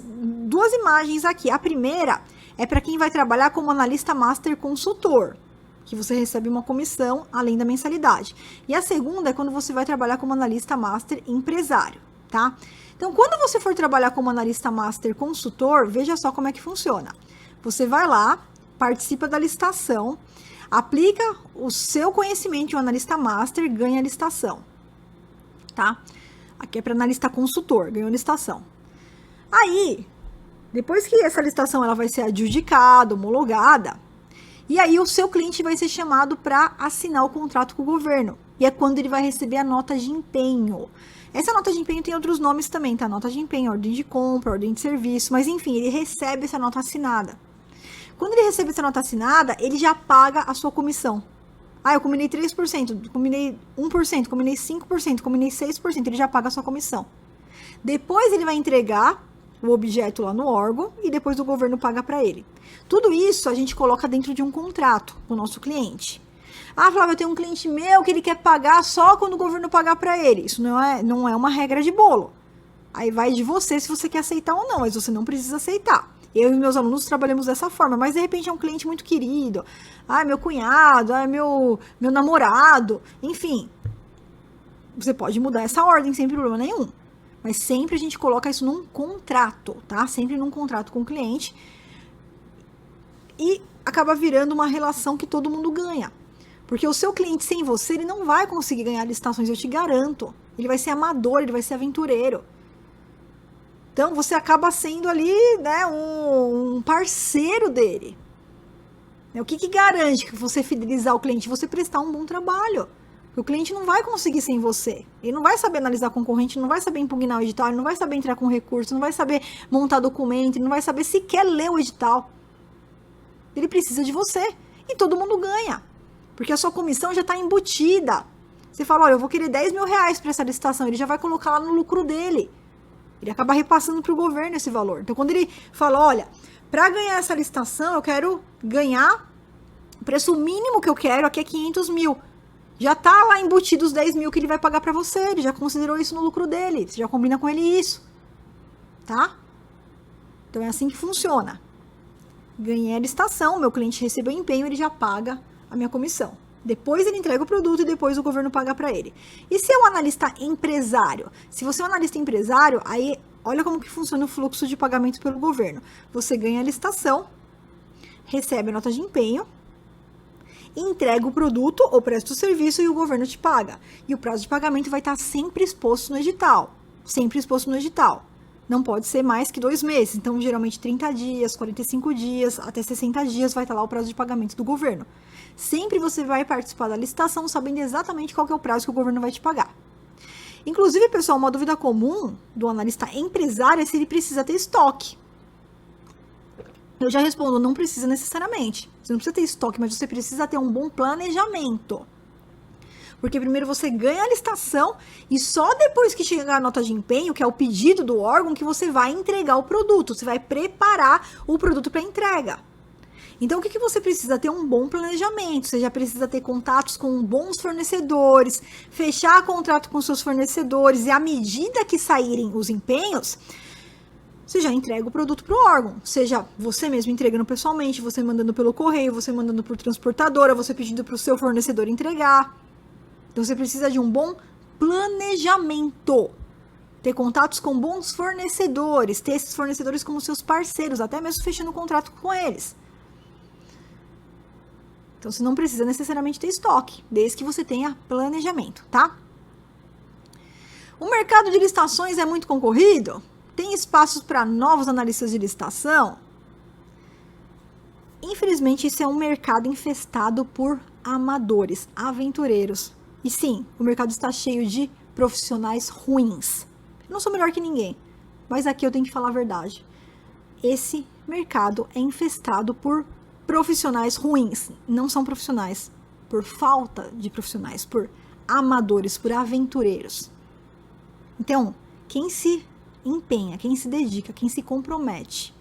imagens aqui. A primeira é para quem vai trabalhar como analista master consultor, que você recebe uma comissão além da mensalidade. E a segunda é quando você vai trabalhar como analista master empresário, tá? Então, quando você for trabalhar como analista master consultor, veja só como é que funciona. Você vai lá, participa da licitação, aplica o seu conhecimento de um analista master, ganha a licitação, tá? Aqui é para analista consultor, ganhou a licitação. Aí, depois que essa licitação ela vai ser adjudicada, homologada, e aí o seu cliente vai ser chamado para assinar o contrato com o governo. E é quando ele vai receber a nota de empenho. Essa nota de empenho tem outros nomes também, tá? Nota de empenho, ordem de compra, ordem de serviço, mas enfim, ele recebe essa nota assinada. Quando ele recebe essa nota assinada, ele já paga a sua comissão. Ah, eu combinei 3%, combinei 1%, combinei 5%, combinei 6%, ele já paga a sua comissão. Depois ele vai entregar o objeto lá no órgão e depois o governo paga para ele. Tudo isso a gente coloca dentro de um contrato com o nosso cliente. Ah, Flávia, eu tenho um cliente meu que ele quer pagar só quando o governo pagar para ele. Isso não é uma regra de bolo. Aí vai de você se você quer aceitar ou não, mas você não precisa aceitar. Eu e meus alunos trabalhamos dessa forma, mas de repente é um cliente muito querido. Ah, meu cunhado, ah, meu namorado, enfim. Você pode mudar essa ordem sem problema nenhum. Mas sempre a gente coloca isso num contrato, tá? Sempre num contrato com o cliente. E acaba virando uma relação que todo mundo ganha. Porque o seu cliente sem você, ele não vai conseguir ganhar licitações, eu te garanto. Ele vai ser amador, ele vai ser aventureiro. Então, você acaba sendo ali, né, um parceiro dele. O que garante que você fidelizar o cliente? Você prestar um bom trabalho. O cliente não vai conseguir sem você. Ele não vai saber analisar concorrente, não vai saber impugnar o edital, ele não vai saber entrar com recurso, não vai saber montar documento, ele não vai saber sequer ler o edital. Ele precisa de você. E todo mundo ganha. Porque a sua comissão já está embutida. Você fala, olha, eu vou querer 10 mil reais para essa licitação. Ele já vai colocar lá no lucro dele. Ele acaba repassando para o governo esse valor. Então, quando ele fala, olha, para ganhar essa licitação, eu quero ganhar o preço mínimo que eu quero, aqui é 500 mil. Já está lá embutido os 10 mil que ele vai pagar para você. Ele já considerou isso no lucro dele. Você já combina com ele isso. Tá? Então, é assim que funciona. Ganhei a licitação, meu cliente recebeu empenho, ele já paga a minha comissão. Depois ele entrega o produto e depois o governo paga para ele. E se é um analista empresário? Se você é um analista empresário, aí olha como que funciona o fluxo de pagamento pelo governo. Você ganha a licitação, recebe a nota de empenho, entrega o produto ou presta o serviço e o governo te paga. E o prazo de pagamento vai estar sempre exposto no edital. Sempre exposto no edital. Não pode ser mais que 2 meses. Então, geralmente 30 dias, 45 dias, até 60 dias vai estar lá o prazo de pagamento do governo. Sempre você vai participar da licitação sabendo exatamente qual que é o prazo que o governo vai te pagar. Inclusive, pessoal, uma dúvida comum do analista empresário é se ele precisa ter estoque. Eu já respondo, não precisa necessariamente. Você não precisa ter estoque, mas você precisa ter um bom planejamento. Porque primeiro você ganha a licitação e só depois que chegar a nota de empenho, que é o pedido do órgão, que você vai entregar o produto. Você vai preparar o produto para entrega. Então, o que você precisa? Ter um bom planejamento. Você já precisa ter contatos com bons fornecedores, fechar contrato com seus fornecedores e à medida que saírem os empenhos, você já entrega o produto para o órgão. Seja você mesmo entregando pessoalmente, você mandando pelo correio, você mandando por transportadora, você pedindo para o seu fornecedor entregar. Então, você precisa de um bom planejamento. Ter contatos com bons fornecedores, ter esses fornecedores como seus parceiros, até mesmo fechando contrato com eles. Então, você não precisa necessariamente ter estoque, desde que você tenha planejamento, tá? O mercado de licitações é muito concorrido? Tem espaços para novos analistas de licitação? Infelizmente, isso é um mercado infestado por amadores, aventureiros. E sim, o mercado está cheio de profissionais ruins. Eu não sou melhor que ninguém, mas aqui eu tenho que falar a verdade. Esse mercado é infestado por profissionais ruins. Não são profissionais, por falta de profissionais, por amadores, por aventureiros. Então, quem se empenha, quem se dedica, quem se compromete,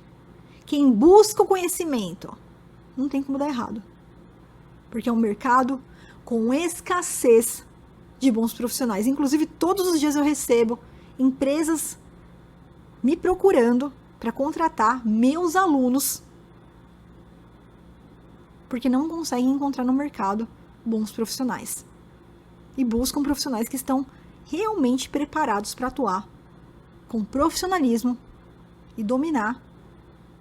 quem busca o conhecimento, não tem como dar errado. Porque é um mercado com escassez de bons profissionais. Inclusive, todos os dias eu recebo empresas me procurando para contratar meus alunos porque não conseguem encontrar no mercado bons profissionais. E buscam profissionais que estão realmente preparados para atuar com profissionalismo e dominar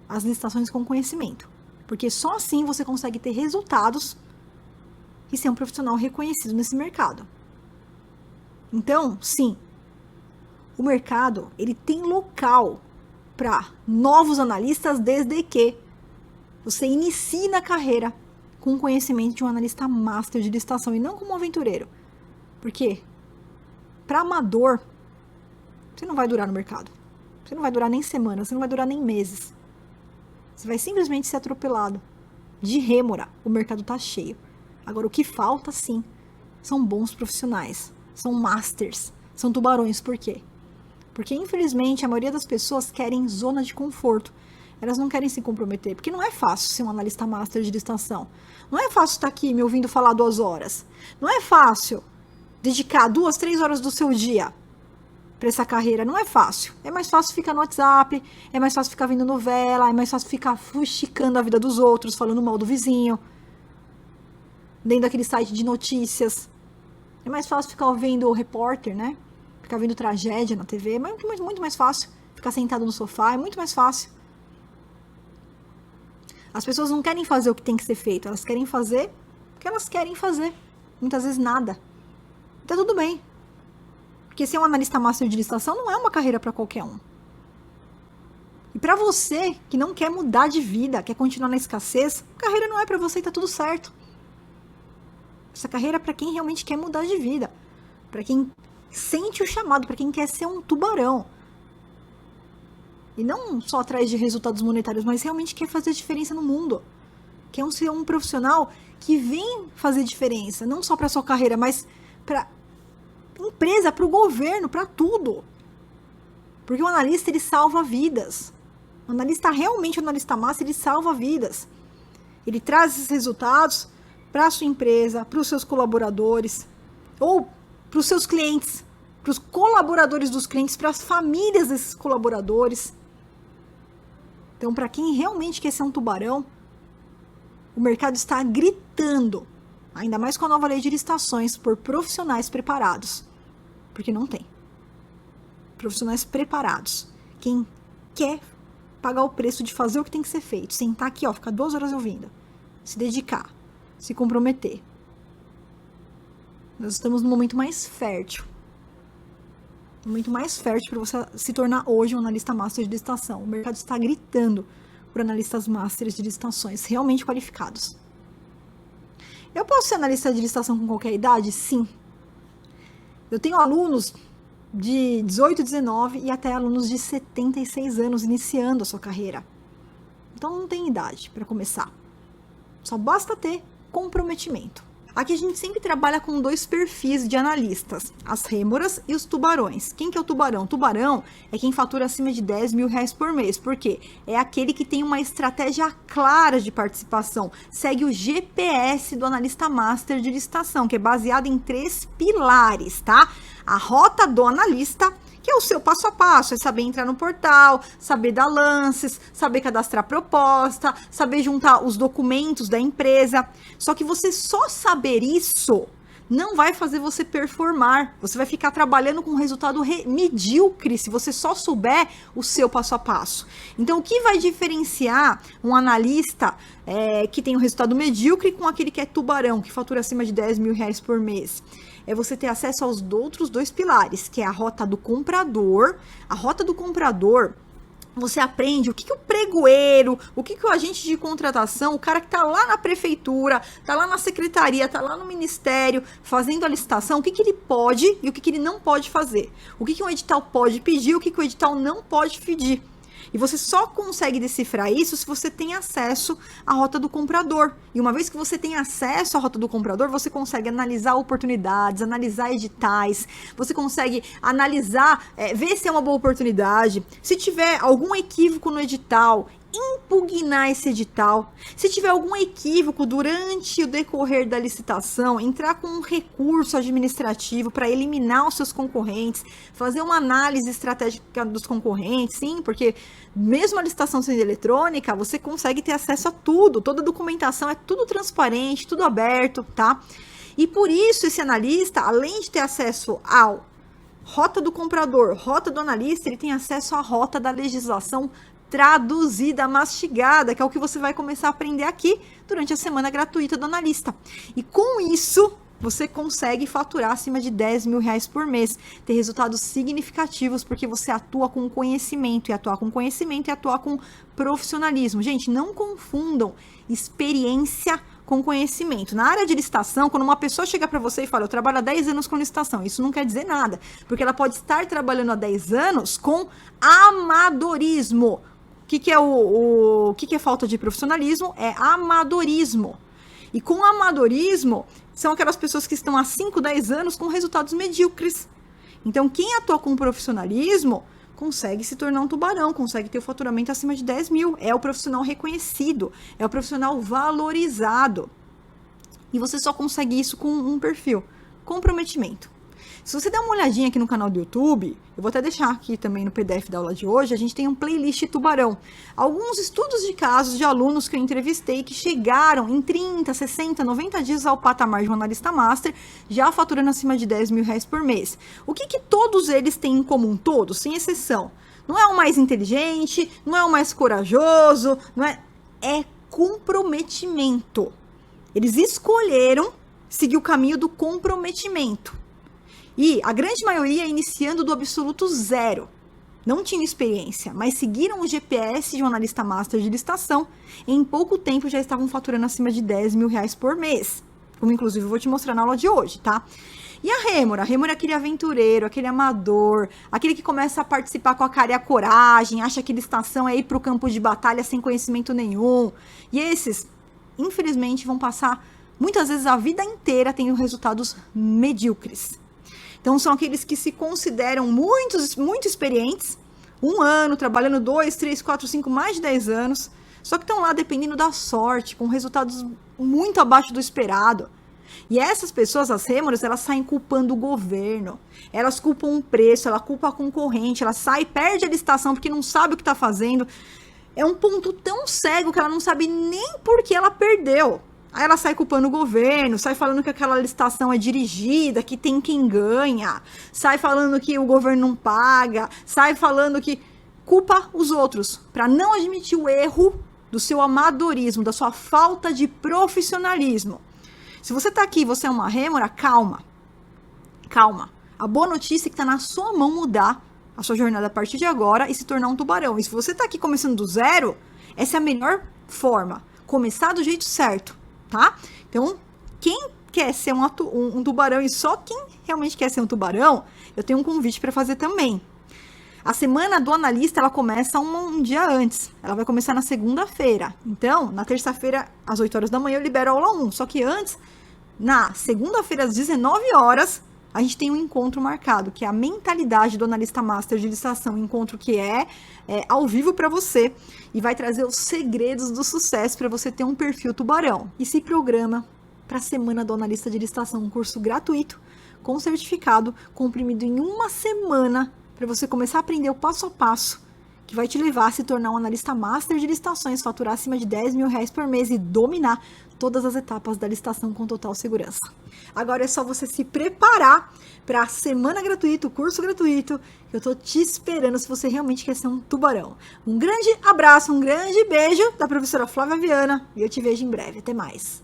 as licitações com conhecimento. Porque só assim você consegue ter resultados e ser um profissional reconhecido nesse mercado. Então, sim, o mercado ele tem local para novos analistas desde que você inicie na carreira com o conhecimento de um analista master de licitação e não como um aventureiro. Porque para amador, você não vai durar no mercado. Você não vai durar nem semanas, você não vai durar nem meses. Você vai simplesmente ser atropelado. De rêmora, o mercado está cheio. Agora, o que falta, sim, são bons profissionais. São masters. São tubarões. Por quê? Porque, infelizmente, a maioria das pessoas querem zona de conforto. Elas não querem se comprometer, porque não é fácil ser um analista master de licitação. Não é fácil estar aqui me ouvindo falar 2 horas. Não é fácil dedicar 2, 3 horas do seu dia para essa carreira. Não é fácil. É mais fácil ficar no WhatsApp, é mais fácil ficar vendo novela, é mais fácil ficar fuxicando a vida dos outros, falando mal do vizinho, dentro daquele site de notícias. É mais fácil ficar vendo o repórter, né? Ficar vendo tragédia na TV. É muito mais fácil. Ficar sentado no sofá é muito mais fácil. As pessoas não querem fazer o que tem que ser feito. Elas querem fazer o que elas querem fazer. Muitas vezes nada. Tá tudo bem. Porque ser um analista master de licitação não é uma carreira para qualquer um. E para você que não quer mudar de vida, quer continuar na escassez, a carreira não é para você e tá tudo certo. Essa carreira é para quem realmente quer mudar de vida. Para quem sente o chamado, para quem quer ser um tubarão. E não só atrás de resultados monetários, mas realmente quer fazer diferença no mundo. Quer ser um profissional que vem fazer diferença, não só para sua carreira, mas para empresa, para o governo, para tudo. Porque o analista, ele salva vidas. O analista, realmente o analista master, ele salva vidas. Ele traz esses resultados para a sua empresa, para os seus colaboradores, ou para os seus clientes, para os colaboradores dos clientes, para as famílias desses colaboradores. Então, para quem realmente quer ser um tubarão, o mercado está gritando, ainda mais com a nova lei de licitações, por profissionais preparados. Porque não tem. Profissionais preparados. Quem quer pagar o preço de fazer o que tem que ser feito, sentar aqui, ó, ficar 2 horas ouvindo, se dedicar, se comprometer. Nós estamos no momento mais fértil. O momento mais fértil para você se tornar hoje um analista master de licitação. O mercado está gritando por analistas masters de licitações realmente qualificados. Eu posso ser analista de licitação com qualquer idade? Sim. Eu tenho alunos de 18, 19 e até alunos de 76 anos iniciando a sua carreira. Então não tem idade para começar. Só basta ter comprometimento. Aqui a gente sempre trabalha com 2 perfis de analistas, as rêmoras e os tubarões. Quem que é o tubarão? O tubarão é quem fatura acima de 10 mil reais por mês. Por quê? É aquele que tem uma estratégia clara de participação. Segue o GPS do analista master de licitação, que é baseado em 3 pilares, tá? A rota do analista, que é o seu passo a passo, é saber entrar no portal, saber dar lances, saber cadastrar proposta, saber juntar os documentos da empresa. Só que você só saber isso não vai fazer você performar. Você vai ficar trabalhando com um resultado medíocre se você só souber o seu passo a passo. Então, o que vai diferenciar um analista que tem um resultado medíocre com aquele que é tubarão, que fatura acima de 10 mil reais por mês? É você ter acesso aos outros 2 pilares, que é a rota do comprador. A rota do comprador, você aprende o que o pregoeiro, o que o agente de contratação, o cara que está lá na prefeitura, está lá na secretaria, está lá no ministério, fazendo a licitação, o que ele pode e o que ele não pode fazer. O que um edital pode pedir, o que o edital não pode pedir. E você só consegue decifrar isso se você tem acesso à rota do comprador. E uma vez que você tem acesso à rota do comprador, você consegue analisar oportunidades, analisar editais, você consegue analisar, ver se é uma boa oportunidade, se tiver algum equívoco no edital, impugnar esse edital. Se tiver algum equívoco durante o decorrer da licitação, entrar com um recurso administrativo para eliminar os seus concorrentes, fazer uma análise estratégica dos concorrentes, sim, porque mesmo a licitação sendo eletrônica, você consegue ter acesso a tudo, toda a documentação é tudo transparente, tudo aberto, tá? E por isso esse analista, além de ter acesso ao rota do comprador, rota do analista, ele tem acesso à rota da legislação traduzida, mastigada, que é o que você vai começar a aprender aqui durante a semana gratuita do analista. E com isso, você consegue faturar acima de 10 mil reais por mês, ter resultados significativos, porque você atua com conhecimento, e atuar com conhecimento é atuar com profissionalismo. Gente, não confundam experiência com conhecimento. Na área de licitação, quando uma pessoa chega para você e fala, eu trabalho há 10 anos com licitação, isso não quer dizer nada, porque ela pode estar trabalhando há 10 anos com amadorismo. O que é falta de profissionalismo? É amadorismo. E com amadorismo, são aquelas pessoas que estão há 5, 10 anos com resultados medíocres. Então, quem atua com profissionalismo consegue se tornar um tubarão, consegue ter o faturamento acima de 10 mil. É o profissional reconhecido, é o profissional valorizado. E você só consegue isso com um perfil: comprometimento. Se você der uma olhadinha aqui no canal do YouTube, eu vou até deixar aqui também no PDF da aula de hoje, a gente tem um playlist tubarão. Alguns estudos de casos de alunos que eu entrevistei que chegaram em 30, 60, 90 dias ao patamar de um analista master, já faturando acima de 10 mil reais por mês. O que todos eles têm em comum? Todos, sem exceção. Não é o mais inteligente, não é o mais corajoso, é comprometimento. Eles escolheram seguir o caminho do comprometimento. E a grande maioria iniciando do absoluto zero. Não tinham experiência, mas seguiram o GPS de um analista master de licitação. E em pouco tempo já estavam faturando acima de 10 mil reais por mês. Como inclusive eu vou te mostrar na aula de hoje, tá? E a Rêmora? A Rêmora é aquele aventureiro, aquele amador, aquele que começa a participar com a cara e a coragem, acha que licitação é ir para o campo de batalha sem conhecimento nenhum. E esses, infelizmente, vão passar muitas vezes a vida inteira tendo resultados medíocres. Então, são aqueles que se consideram muito experientes, 1 ano, trabalhando 2, 3, 4, 5, mais de 10 anos, só que estão lá dependendo da sorte, com resultados muito abaixo do esperado. E essas pessoas, as Rêmoras, elas saem culpando o governo, elas culpam o preço, ela culpa a concorrente, ela sai, perde a licitação porque não sabe o que está fazendo. É um ponto tão cego que ela não sabe nem por que ela perdeu. Aí ela sai culpando o governo, sai falando que aquela licitação é dirigida, que tem quem ganha, sai falando que o governo não paga, sai falando que culpa os outros, para não admitir o erro do seu amadorismo, da sua falta de profissionalismo. Se você tá aqui, você é uma Rêmora, calma. Calma. A boa notícia é que tá na sua mão mudar a sua jornada a partir de agora e se tornar um tubarão. E se você tá aqui começando do zero, essa é a melhor forma. Começar do jeito certo. Tá? Então, quem quer ser um tubarão e só quem realmente quer ser um tubarão, eu tenho um convite para fazer também. A semana do analista, ela começa um dia antes. Ela vai começar na segunda-feira. Então, na terça-feira, às 8 horas da manhã, eu libero a aula 1. Só que antes, na segunda-feira, às 19 horas, a gente tem um encontro marcado, que é a mentalidade do analista master de licitação. Um encontro que é ao vivo para você e vai trazer os segredos do sucesso para você ter um perfil tubarão. E se programa para a semana do analista de licitação, um curso gratuito, com certificado, comprimido em 1 semana, para você começar a aprender o passo a passo, que vai te levar a se tornar um analista master de licitações, faturar acima de 10 mil reais por mês e dominar todas as etapas da licitação com total segurança. Agora é só você se preparar para a semana gratuita, o curso gratuito, que eu tô te esperando se você realmente quer ser um tubarão. Um grande abraço, um grande beijo da professora Flávia Viana e eu te vejo em breve. Até mais.